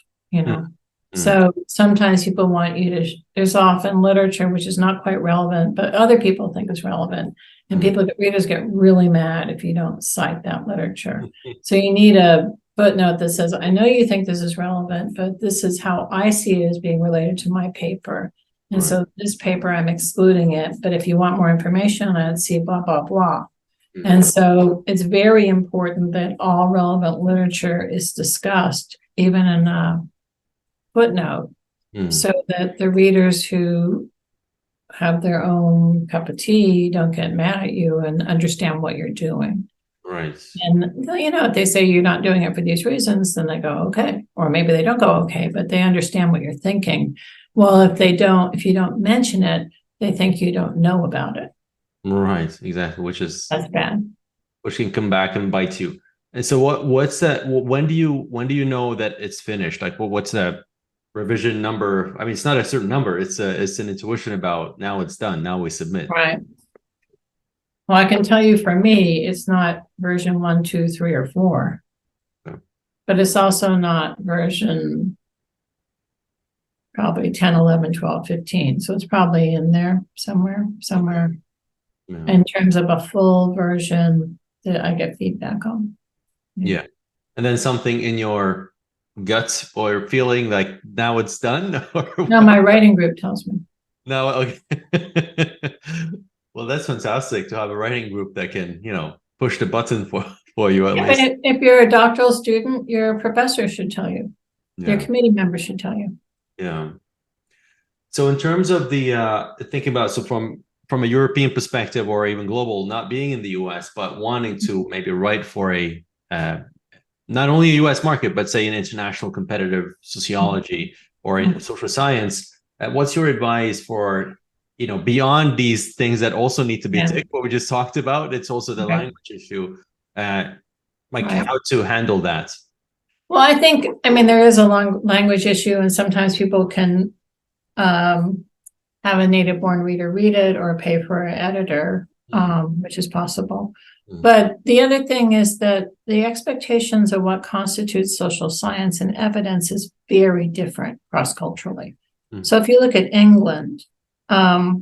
So sometimes people want you to, there's often literature which is not quite relevant, but other people think is relevant. And readers get really mad if you don't cite that literature. So you need a footnote that says, I know you think this is relevant, but this is how I see it as being related to my paper. And so this paper, I'm excluding it, but if you want more information on it, see blah, blah, blah. And so it's very important that all relevant literature is discussed, even in a footnote, so that the readers who have their own cup of tea, don't get mad at you, and understand what you're doing. Right. And, you know, if they say you're not doing it for these reasons, then they go, okay. Or maybe they don't go, okay, but they understand what you're thinking. Well, if you don't mention it, they think you don't know about it. Right. Exactly. That's bad. Which can come back and bite you. And so what's that? When do you know that it's finished? Like, what's the revision number? I mean, it's not a certain number. It's an intuition about now it's done. Now we submit. Right. Well, I can tell you for me, it's not version 1, 2, 3, or 4. Okay. But it's also not version probably 10, 11, 12, 15. So it's probably in there somewhere. Yeah. In terms of a full version that I get feedback on. Yeah. And then something in your gut or feeling like now it's done? No, my writing group tells me. No, okay. Well, that's fantastic to have a writing group that can, push the button for you at least. But if you're a doctoral student, your professor should tell you. Yeah. Your committee member should tell you. Yeah. So in terms of the thinking about, so from a European perspective or even global, not being in the US, but wanting to maybe write for a not only a US market, but say an international competitive sociology or in social science, what's your advice for, beyond these things that also need to be ticked, what we just talked about, it's also the language issue, how to handle that? Well, I mean, there is a long language issue, and sometimes people can have a native born reader read it or pay for an editor, which is possible. But the other thing is that the expectations of what constitutes social science and evidence is very different cross-culturally. So if you look at England, a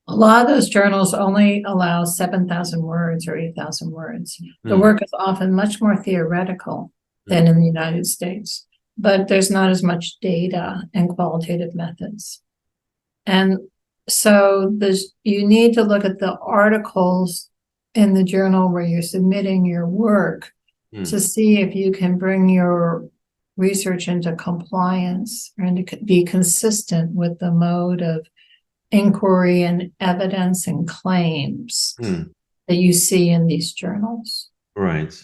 lot of those journals only allow 7,000 words or 8,000 words. The work is often much more theoretical than in the United States, but there's not as much data and qualitative methods. And so you need to look at the articles in the journal where you're submitting your work to see if you can bring your research into compliance and to be consistent with the mode of inquiry and evidence and claims that you see in these journals. Right.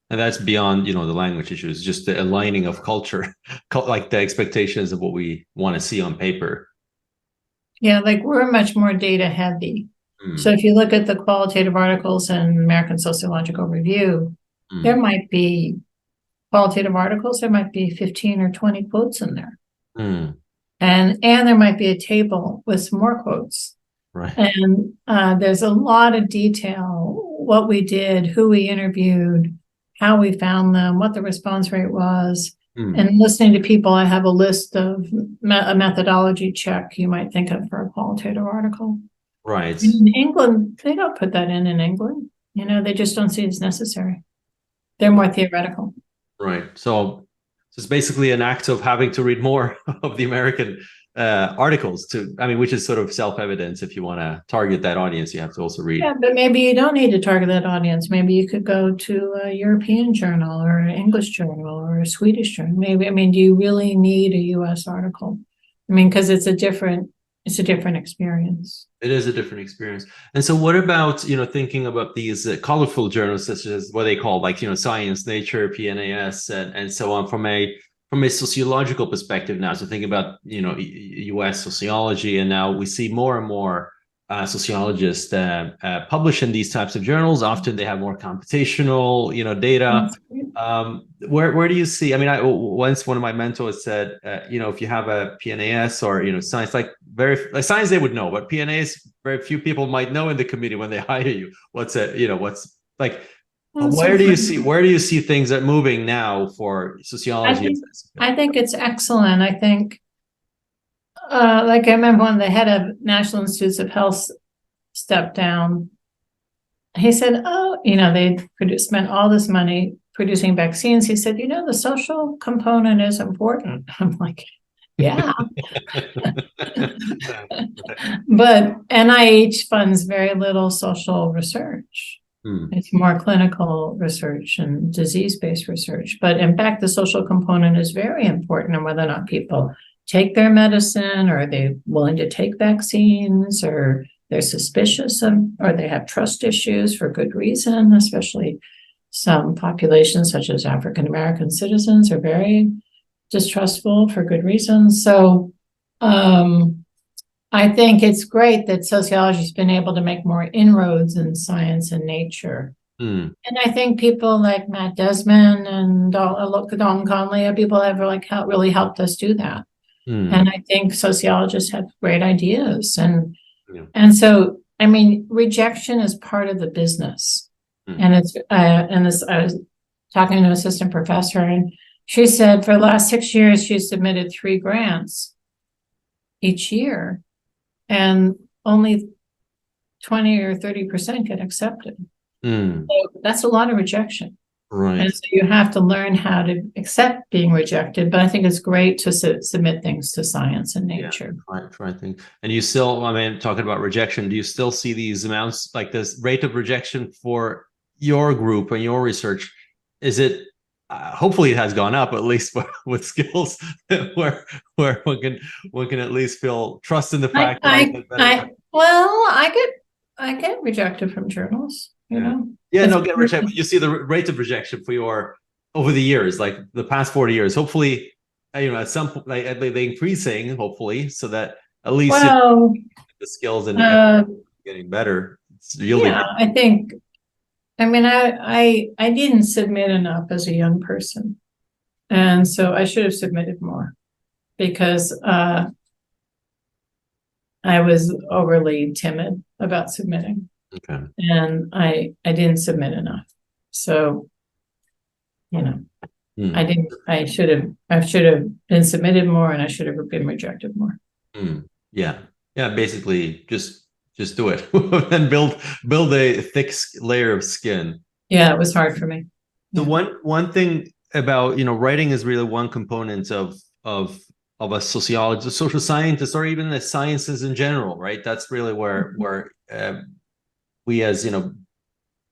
And that's beyond, the language issues, just the aligning of culture, like the expectations of what we want to see on paper. Yeah, like we're much more data heavy. So if you look at the qualitative articles in American Sociological Review, there might be qualitative articles, there might be 15 or 20 quotes in there. And there might be a table with some more quotes. Right. And there's a lot of detail, what we did, who we interviewed, how we found them, what the response rate was. And listening to people, I have a list of a methodology check you might think of for a qualitative article. Right. In England, they don't put that in England. They just don't see it as necessary. They're more theoretical. Right. So it's basically an act of having to read more of the American articles which is sort of self-evident. If you want to target that audience, you have to also read. Yeah, but maybe you don't need to target that audience. Maybe you could go to a European journal or an English journal or a Swedish journal. Do you really need a US article? Because it's a different experience. It is a different experience. And so what about, thinking about these colorful journals, such as what they call Science, Nature, PNAS, and so on, from a sociological perspective now. So think about, US sociology, and now we see more and more sociologists publish in these types of journals. Often they have more computational, data. Where do you see? Once one of my mentors said, if you have a PNAS or science, like science they would know, but PNAS very few people might know in the community when they hire you. What's where do you see things that moving now for sociology? I think it's excellent. I think, I remember when the head of National Institutes of Health stepped down, he said, they spent all this money producing vaccines. He said, the social component is important. I'm like, yeah. But NIH funds very little social research. It's more clinical research and disease-based research. But in fact, the social component is very important in whether or not people take their medicine, or are they willing to take vaccines, or they're suspicious of, or they have trust issues for good reason, especially some populations such as African American citizens are very distrustful for good reasons. So I think it's great that sociology's been able to make more inroads in science and nature. And I think people like Matt Desmond and Dalton Conley, people have really helped us do that. And I think sociologists have great ideas. And so, I mean, rejection is part of the business. And it's, I was talking to an assistant professor, and she said for the last 6 years, she submitted 3 grants each year, and only 20 or 30% get accepted. So that's a lot of rejection. Right. And so you have to learn how to accept being rejected. But I think it's great to submit things to science and nature. Try things. And you still, I mean, talking about rejection, do you still see these amounts, like this rate of rejection for your group and your research? Is it, hopefully it has gone up, at least with skills where one can at least feel trust in the fact that I get rejected from journals, you know. Get rejected. You see the rate of rejection for your over the years, like the past 40 years. Hopefully, at some point, they increasing. Hopefully, so that at least the skills and getting better. It's yielding. I think. I mean, I didn't submit enough as a young person, and so I should have submitted more, because I was overly timid about submitting. Okay. And I didn't submit enough. So, I should have been submitted more, and I should have been rejected more. Yeah. Basically just do it and build a thick layer of skin. Yeah, it was hard for me. So one thing about, writing is really one component of a sociologist, a social scientist, or even the sciences in general, right? That's really where we as,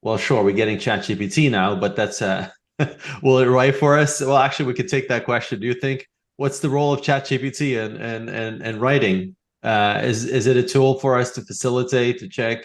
well, sure, we're getting ChatGPT now, but that's, will it write for us? Well, actually, we could take that question. Do you think, what's the role of ChatGPT and writing? Is it a tool for us to facilitate, to check?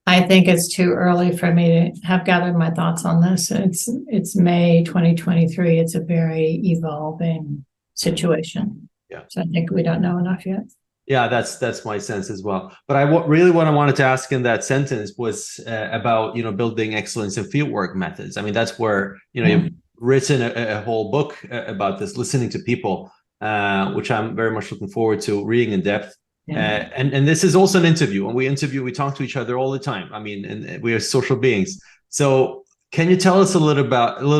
I think it's too early for me to have gathered my thoughts on this. It's May 2023. It's a very evolving situation. Yeah. So I think we don't know enough yet. Yeah, that's my sense as well. But really what I wanted to ask in that sentence was about, building excellence in fieldwork methods. I mean, that's where, you've written a whole book about this, listening to people, which I'm very much looking forward to reading in depth. And this is also an interview. When we talk to each other all the time. I mean, and we are social beings. So can you tell us a little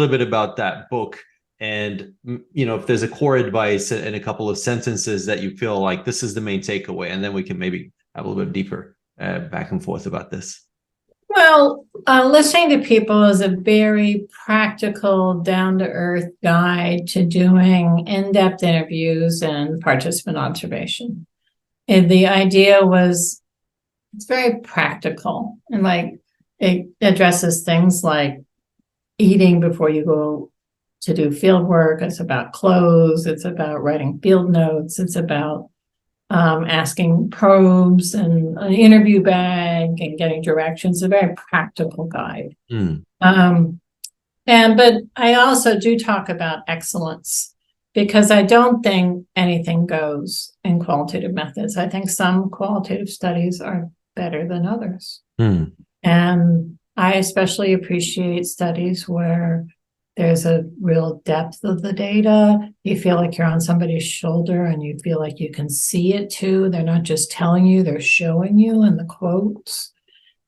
bit about that book? And, if there's a core advice in a couple of sentences that you feel like this is the main takeaway, and then we can maybe have a little bit deeper back and forth about this. Well, listening to people is a very practical, down-to-earth guide to doing in-depth interviews and participant observation. And the idea was, it's very practical, and it addresses things like eating before you go to do field work. It's about clothes. It's about writing field notes. It's about asking probes and an interview bag and getting directions. A very practical guide. But I also do talk about excellence, because I don't think anything goes in qualitative methods. I think some qualitative studies are better than others. And I especially appreciate studies where there's a real depth of the data. You feel like you're on somebody's shoulder, and you feel like you can see it too. They're not just telling you, they're showing you in the quotes.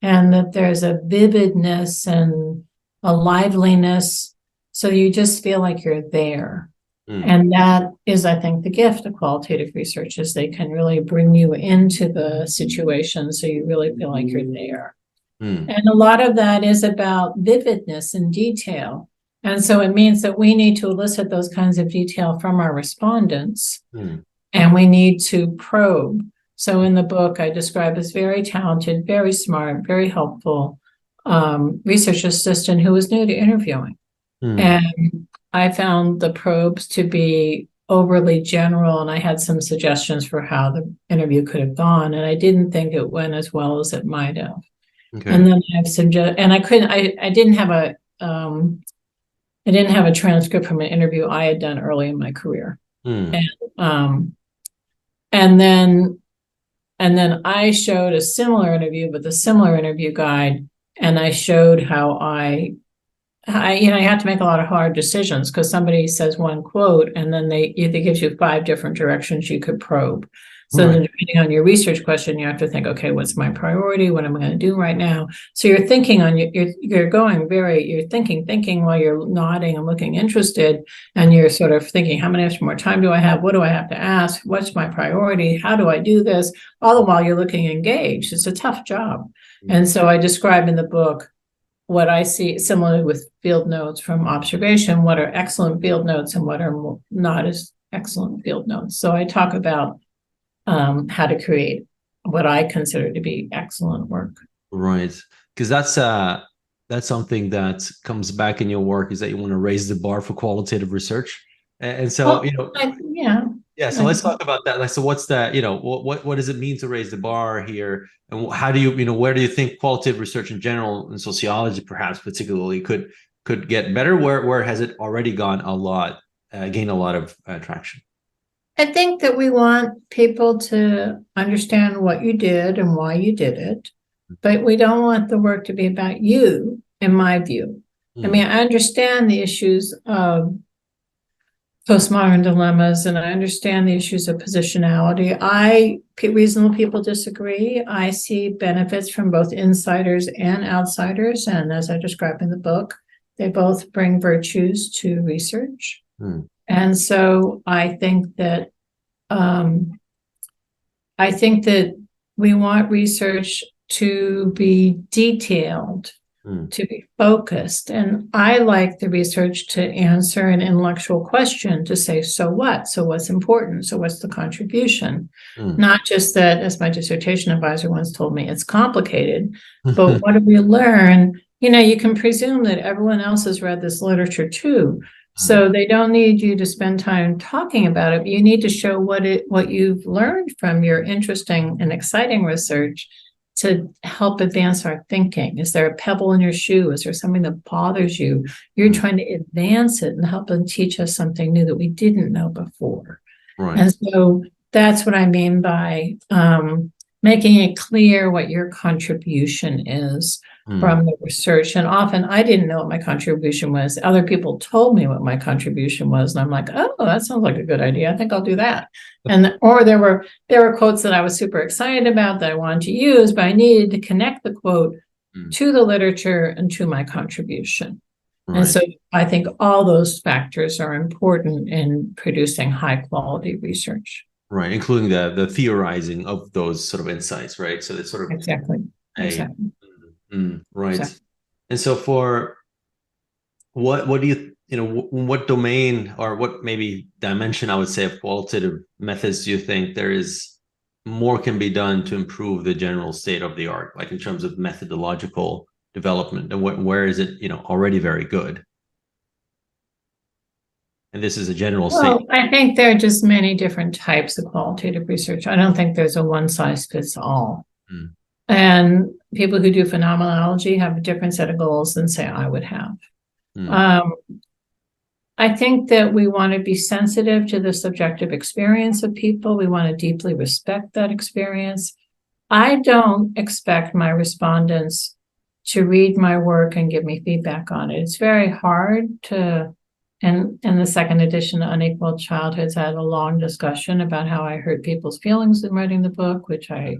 And that there's a vividness and a liveliness. So you just feel like you're there. And that is, I think, the gift of qualitative research, is they can really bring you into the situation, so you really feel like you're there. And a lot of that is about vividness and detail. And so it means that we need to elicit those kinds of detail from our respondents, and we need to probe. So in the book, I describe this very talented, very smart, very helpful research assistant who was new to interviewing. And I found the probes to be overly general, and I had some suggestions for how the interview could have gone, and I didn't think it went as well as it might have. Okay. And then I have and I didn't have a transcript from an interview I had done early in my career. And then I showed a similar interview with a similar interview guide, and I showed how I you have to make a lot of hard decisions because somebody says one quote and then they gives you 5 different directions you could probe. So then depending on your research question, you have to think, okay, what's my priority? What am I going to do right now? So you're thinking on you're thinking while you're nodding and looking interested, and you're sort of thinking, how much more time do I have? What do I have to ask? What's my priority? How do I do this? All the while you're looking engaged. It's a tough job. And so I describe in the book what I see similarly with field notes from observation, what are excellent field notes and what are not as excellent field notes. So I talk about how to create what I consider to be excellent work. Right. Because that's something that comes back in your work, is that you want to raise the bar for qualitative research. And so, so let's talk about that. Like, so what's that, what does it mean to raise the bar here? And how do you, where do you think qualitative research in general, and sociology perhaps particularly, could get better? Where has it already gained a lot of traction? I think that we want people to understand what you did and why you did it, but we don't want the work to be about you, in my view. I mean, I understand the issues of postmodern dilemmas, and I understand the issues of positionality. Reasonable people disagree. I see benefits from both insiders and outsiders, and as I describe in the book, they both bring virtues to research. And so I think that we want research to be detailed, to be focused. And I like the research to answer an intellectual question, to say, so what? So what's important? So what's the contribution? Not just that, as my dissertation advisor once told me, it's complicated, but what do we learn? You can presume that everyone else has read this literature too. So they don't need you to spend time talking about it, but you need to show what you've learned from your interesting and exciting research to help advance our thinking. Is there a pebble in your shoe? Is there something that bothers you? You're trying to advance it and help them teach us something new that we didn't know before. Right. And so that's what I mean by making it clear what your contribution is from the research. And often I didn't know what my contribution was. Other people told me what my contribution was. And I'm like, oh, that sounds like a good idea. I think I'll do that. Or there were quotes that I was super excited about that I wanted to use, but I needed to connect the quote to the literature and to my contribution. Right. And so I think all those factors are important in producing high quality research. Right, including the theorizing of those sort of insights, right? So it's sort of exactly. Right. Exactly. And so for what do you what domain or what maybe dimension, I would say, of qualitative methods do you think there is more can be done to improve the general state of the art, like in terms of methodological development, and where is it already very good? And this is a general statement. I think there are just many different types of qualitative research. I don't think there's a one size fits all. And people who do phenomenology have a different set of goals than, say, I would have. I think that we want to be sensitive to the subjective experience of people. We want to deeply respect that experience. I don't expect my respondents to read my work and give me feedback on it. It's very hard to. And in the second edition of Unequal Childhoods, I had a long discussion about how I hurt people's feelings in writing the book, which I,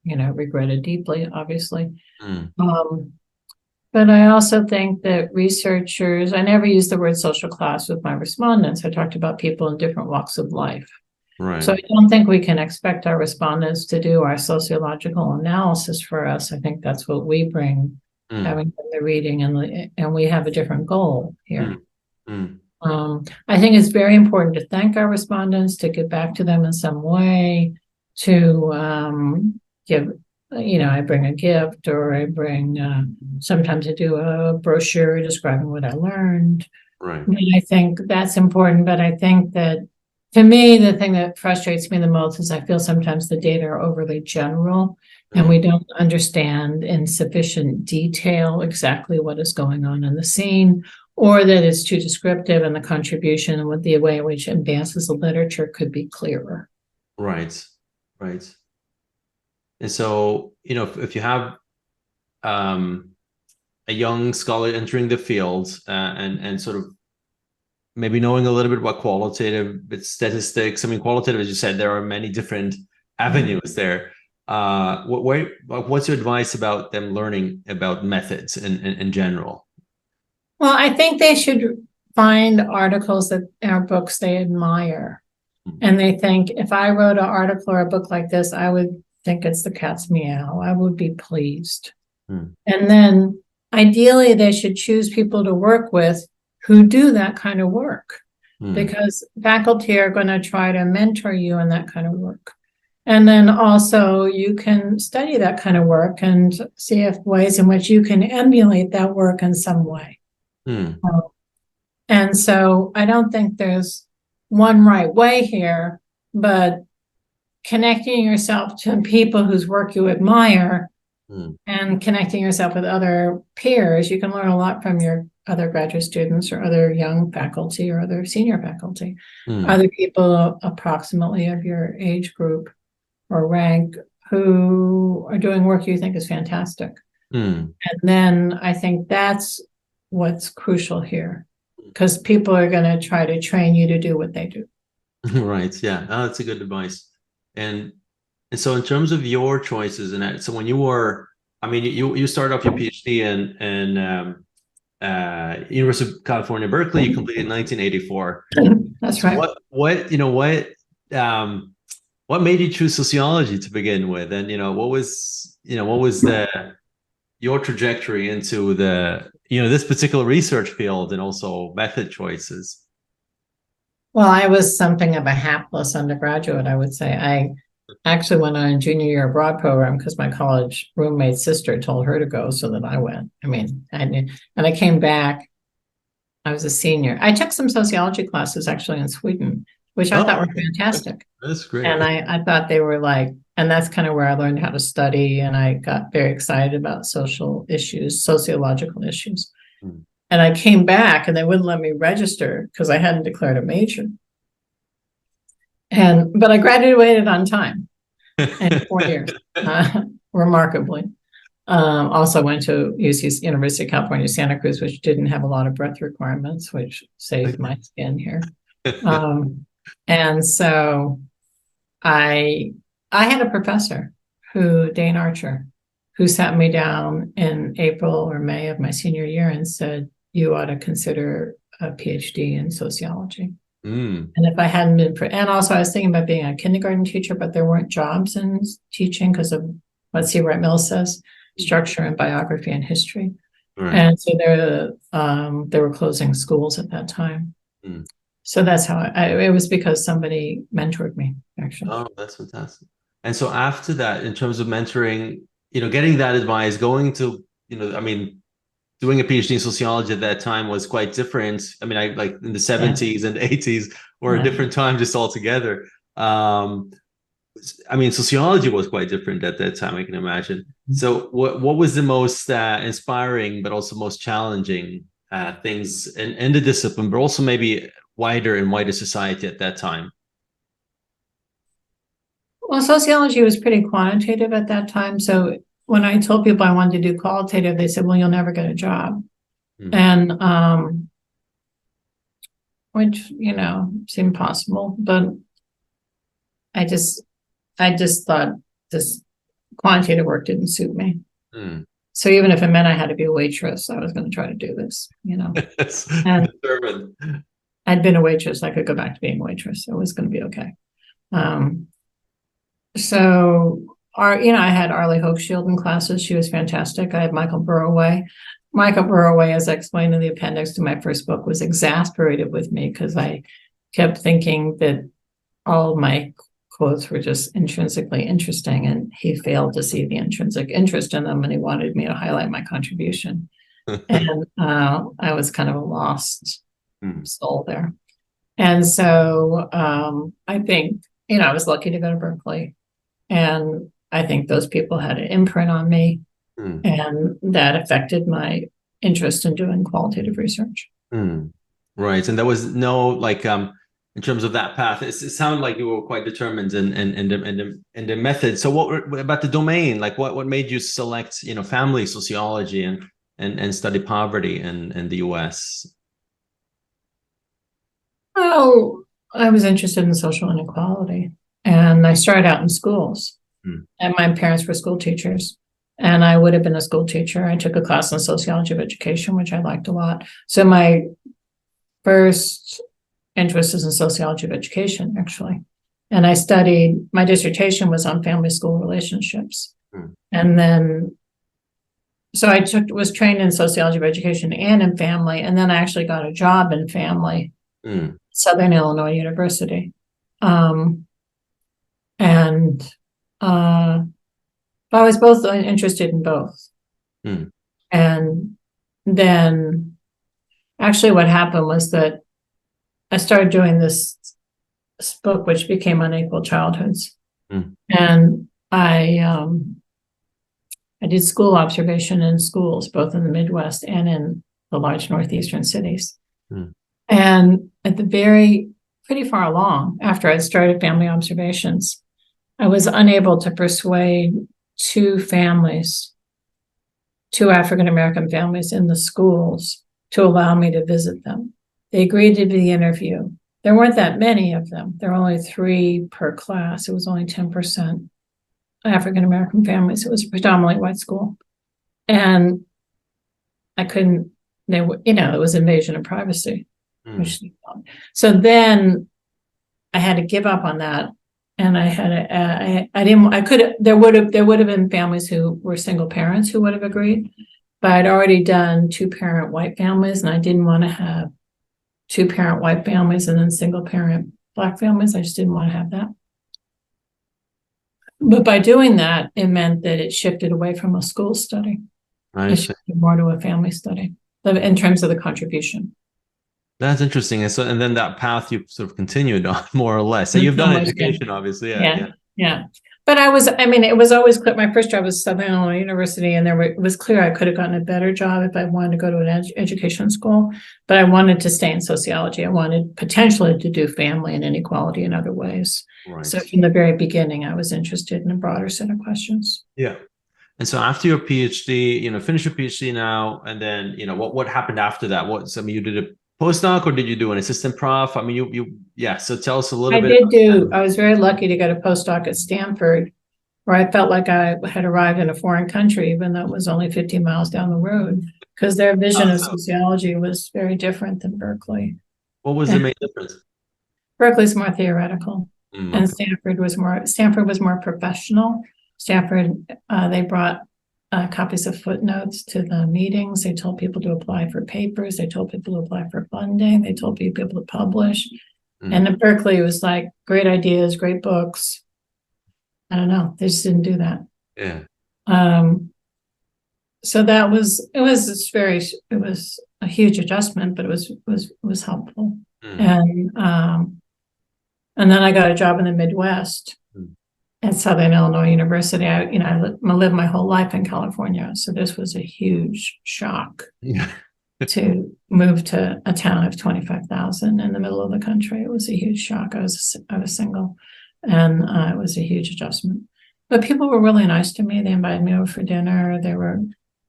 regretted deeply, obviously. But I also think that researchers, I never used the word social class with my respondents. I talked about people in different walks of life. Right. So I don't think we can expect our respondents to do our sociological analysis for us. I think that's what we bring, having done the reading, and we have a different goal here. I think it's very important to thank our respondents, to get back to them in some way, to give, I bring a gift, or I bring, sometimes I do a brochure describing what I learned. Right. And I think that's important, but I think that To me, the thing that frustrates me the most is I feel sometimes the data are overly general and we don't understand in sufficient detail exactly what is going on in the scene, or that it's too descriptive and the contribution and what the way in which it advances the literature could be clearer. Right, right. And so, if you have a young scholar entering the field and sort of maybe knowing a little bit about qualitative, but statistics. I mean, qualitative, as you said, there are many different avenues there. What's your advice about them learning about methods in general? Well, I think they should find articles that are books they admire. And they think, if I wrote an article or a book like this, I would think it's the cat's meow. I would be pleased. And then ideally, they should choose people to work with who do that kind of work, because faculty are going to try to mentor you in that kind of work. And then also you can study that kind of work and see if ways in which you can emulate that work in some way. And so I don't think there's one right way here, but connecting yourself to people whose work you admire and connecting yourself with other peers, you can learn a lot from your other graduate students or other young faculty or other senior faculty, other people approximately of your age group or rank who are doing work you think is fantastic. And then I think that's what's crucial here, because people are going to try to train you to do what they do. Right. Yeah. Oh, that's a good advice. And so in terms of your choices, and so when you were, I mean, you started off your PhD in University of California, Berkeley. You completed in 1984. That's so right. What made you choose sociology to begin with? And what was your trajectory into this particular research field and also method choices? Well, I was something of a hapless undergraduate, I would say. I actually went on a junior year abroad program because my college roommate's sister told her to go, so that I went. I mean, and I came back. I was a senior. I took some sociology classes actually in Sweden, which I thought were fantastic. That's great. And I thought they were and that's kind of where I learned how to study. And I got very excited about social issues, sociological issues. And I came back and they wouldn't let me register because I hadn't declared a major. But I graduated on time in 4 years, remarkably. Also went to UC University of California, Santa Cruz, which didn't have a lot of breadth requirements, which saved my skin here. And so I had a professor Dane Archer, who sat me down in April or May of my senior year and said, you ought to consider a PhD in sociology. And if I hadn't been, and also I was thinking about being a kindergarten teacher, but there weren't jobs in teaching because of what C. Wright Mills says, structure and biography and history. Right. And so they were closing schools at that time. So that's how it was, because somebody mentored me, actually. Oh, that's fantastic. And so after that, in terms of mentoring, getting that advice, going to, doing a PhD in sociology at that time was quite different. I mean, I like in the 70s and 80s were a different time just altogether. I mean, sociology was quite different at that time, I can imagine. So what was the most inspiring, but also most challenging things in the discipline, but also maybe wider society at that time? Well, sociology was pretty quantitative at that time. So when I told people I wanted to do qualitative, they said, well, you'll never get a job. And which, seemed possible, but I just thought this quantitative work didn't suit me. So even if it meant I had to be a waitress, I was going to try to do this, And determined. I'd been a waitress. I could go back to being a waitress. It was going to be okay. So I had Arlie Hochschild in classes. She was fantastic. I had Michael Burroway. Michael Burroway, as I explained in the appendix to my first book, was exasperated with me because I kept thinking that all of my quotes were just intrinsically interesting, and he failed to see the intrinsic interest in them, and he wanted me to highlight my contribution. And I was kind of a lost soul there. And so I think, I was lucky to go to Berkeley. And I think those people had an imprint on me, and that affected my interest in doing qualitative research. Right. And there was no in terms of that path, it sounded like you were quite determined in the method. So what about the domain? Like what made you select, family sociology and study poverty in the US? Oh, I was interested in social inequality, and I started out in schools, and my parents were school teachers, and I would have been a school teacher. I took a class in sociology of education, which I liked a lot. So my first interest is in sociology of education, actually. And I studied, my dissertation was on family school relationships. And then, so I was trained in sociology of education and in family. And then I actually got a job in family, Southern Illinois University. I was both interested in both. And then actually what happened was that I started doing this book, which became Unequal Childhoods. And I did school observation in schools, both in the Midwest and in the large northeastern cities. And at the pretty far along, after I'd started family observations, I was unable to persuade two African-American families in the schools to allow me to visit them. They agreed to the interview. There weren't that many of them. There were only 3 per class. It was only 10% African-American families. It was a predominantly white school. And I couldn't, it was invasion of privacy. So then I had to give up on that. And there would have been families who were single parents who would have agreed, but I'd already done 2-parent white families, and I didn't want to have 2-parent white families and then single parent Black families. I just didn't want to have that. But by doing that, it meant that it shifted away from a school study. It shifted more to a family study in terms of the contribution. That's interesting. And then that path you've sort of continued on, more or less. So you've done education, obviously. Yeah. But it was always clear. My first job was Southern Illinois University, and it was clear I could have gotten a better job if I wanted to go to an education school. But I wanted to stay in sociology. I wanted potentially to do family and inequality in other ways. Right. So from the very beginning, I was interested in a broader set of questions. Yeah. And so after your PhD, finish your PhD now, and then, what happened after that? You did a postdoc, or did you do an assistant prof? So tell us a little bit. I was very lucky to get a postdoc at Stanford, where I felt like I had arrived in a foreign country, even though it was only 15 miles down the road, because their vision of sociology was very different than Berkeley. What was the main difference? Berkeley's more theoretical, and Stanford was more professional. Stanford, they brought copies of footnotes to the meetings. They told people to apply for papers. They told people to apply for funding. They told people to publish. And at Berkeley, it was like great ideas, great books. I don't know. They just didn't do that. Yeah. So it was a huge adjustment, but it was helpful. And then I got a job in the Midwest at Southern Illinois University. I lived my whole life in California, so this was a huge shock to move to a town of 25,000 in the middle of the country. It was a huge shock. I was single, and it was a huge adjustment. But people were really nice to me. They invited me over for dinner.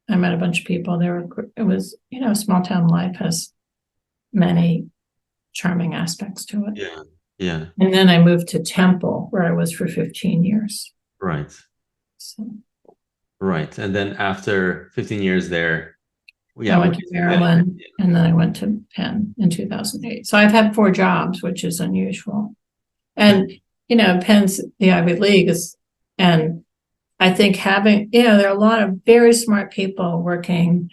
I met a bunch of people. It was small town life has many charming aspects to it. Yeah. Yeah. And then I moved to Temple, where I was for 15 years. Right. So. Right. And then after 15 years there, I went to Maryland, and then I went to Penn in 2008. So I've had 4 jobs, which is unusual. And, Penn's the Ivy League and I think there are a lot of very smart people working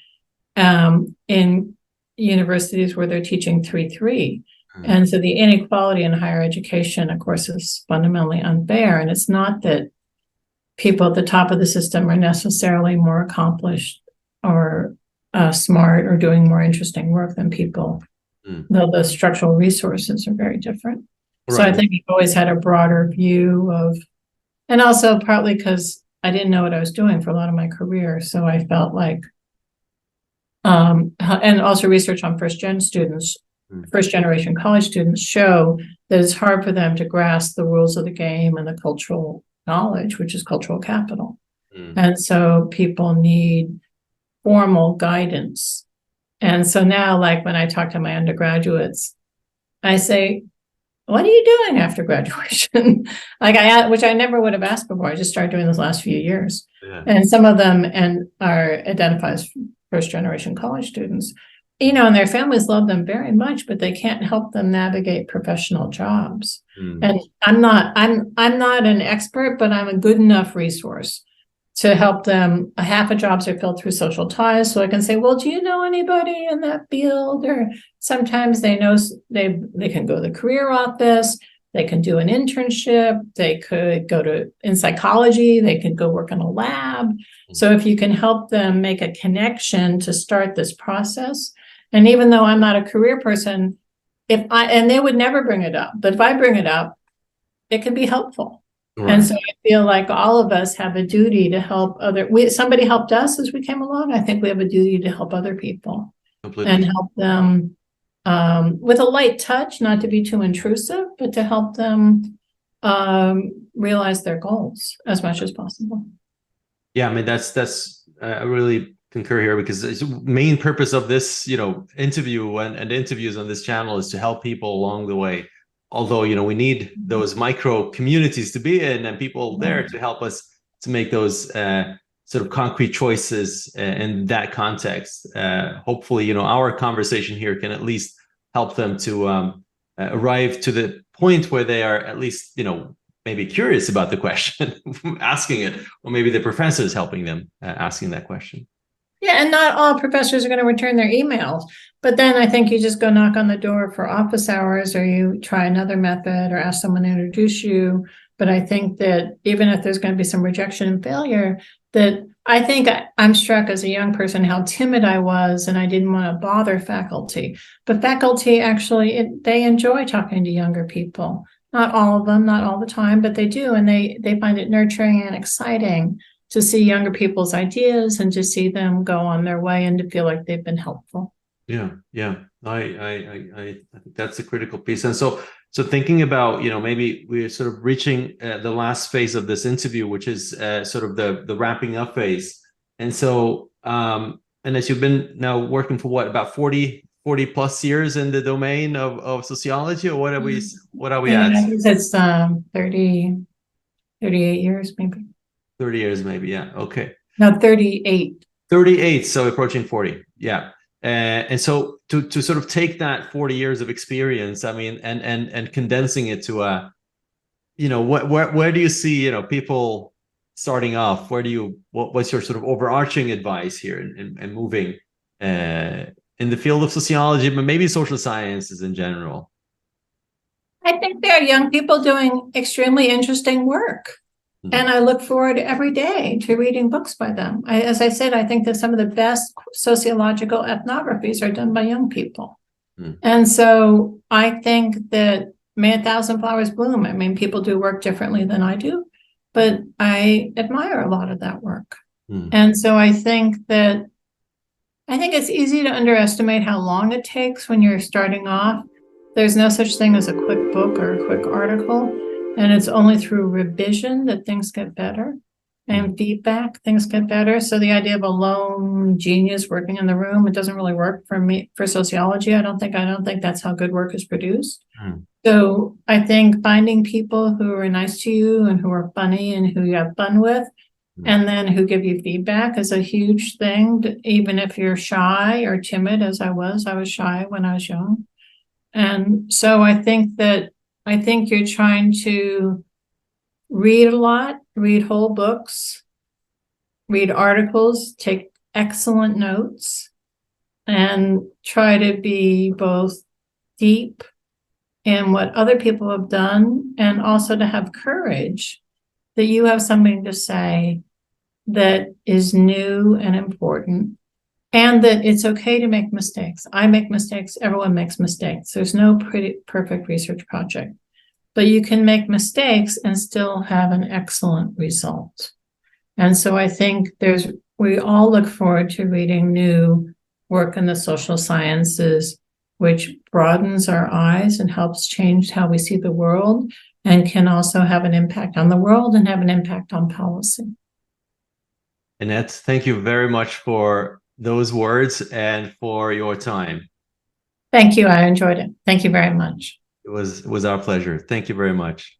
in universities where they're teaching 3-3. And so the inequality in higher education, of course, is fundamentally unfair. And it's not that people at the top of the system are necessarily more accomplished or smart or doing more interesting work than people though the structural resources are very different. So I Right. think I've always had a broader view of, and also partly because I didn't know what I was doing for a lot of my career. So I felt like, and also research on first generation college students show that it's hard for them to grasp the rules of the game and the cultural knowledge, which is cultural capital. And so people need formal guidance. And so now, like when I talk to my undergraduates, I say, what are you doing after graduation? Which I never would have asked before. I just started doing this last few years. Yeah. And some of them are identified as first generation college students, and their families love them very much, but they can't help them navigate professional jobs. And I'm not an expert, but I'm a good enough resource to help them. Half of jobs are filled through social ties. So I can say, well, do you know anybody in that field? Or sometimes they know they can go to the career office. They can do an internship. They could go in psychology. They could go work in a lab. So if you can help them make a connection to start this process, and even though I'm not a career person, and they would never bring it up, but if I bring it up, it can be helpful. Right. And so I feel like all of us have a duty to help somebody helped us as we came along. I think we have a duty to help other people. Completely. And help them with a light touch, not to be too intrusive, but to help them realize their goals as much as possible. Yeah, I mean, I really concur here, because the main purpose of this, interview and interviews on this channel is to help people along the way. Although, we need those micro communities to be in and people there to help us to make those sort of concrete choices in that context. Hopefully, our conversation here can at least help them to arrive to the point where they are at least, maybe curious about the question, asking it, or maybe the professor is helping them asking that question. Yeah, and not all professors are going to return their emails. But then I think you just go knock on the door for office hours, or you try another method, or ask someone to introduce you. But I think that even if there's going to be some rejection and failure, that I think I'm struck as a young person how timid I was, and I didn't want to bother faculty. But faculty actually, they enjoy talking to younger people. Not all of them, not all the time, but they do. And they find it nurturing and exciting to see younger people's ideas and to see them go on their way and to feel like they've been helpful. Yeah. I think that's a critical piece. And so thinking about, maybe we're sort of reaching the last phase of this interview, which is sort of the wrapping up phase. And so, and as you've been now working for about 40 plus years in the domain of sociology, or what are we at? I guess it's 38 years, maybe. 30 years, maybe. Yeah. Okay. No, 38. 38. So approaching 40. Yeah. And so to sort of take that 40 years of experience, I mean, and condensing it to where do you see, people starting off? What's your sort of overarching advice here and moving in the field of sociology, but maybe social sciences in general? I think there are young people doing extremely interesting work. And I look forward every day to reading books by them. As I said, I think that some of the best sociological ethnographies are done by young people. And so I think that may a thousand flowers bloom. I mean, people do work differently than I do, but I admire a lot of that work. And so I think it's easy to underestimate how long it takes when you're starting off. There's no such thing as a quick book or a quick article. And it's only through revision that things get better, and feedback, things get better. So the idea of a lone genius working in the room, it doesn't really work for me, for sociology. I don't think that's how good work is produced. So I think finding people who are nice to you and who are funny and who you have fun with, and then who give you feedback is a huge thing. Even if you're shy or timid, as I was shy when I was young. And so I think you're trying to read a lot, read whole books, read articles, take excellent notes, and try to be both deep in what other people have done, and also to have courage that you have something to say that is new and important. And that it's okay to make mistakes. I make mistakes. Everyone makes mistakes. There's no perfect research project, but you can make mistakes and still have an excellent result. And so I think we all look forward to reading new work in the social sciences, which broadens our eyes and helps change how we see the world, and can also have an impact on the world and have an impact on policy. Annette, thank you very much for those words and for your time. Thank you. I enjoyed it. Thank you very much. It was our pleasure. Thank you very much.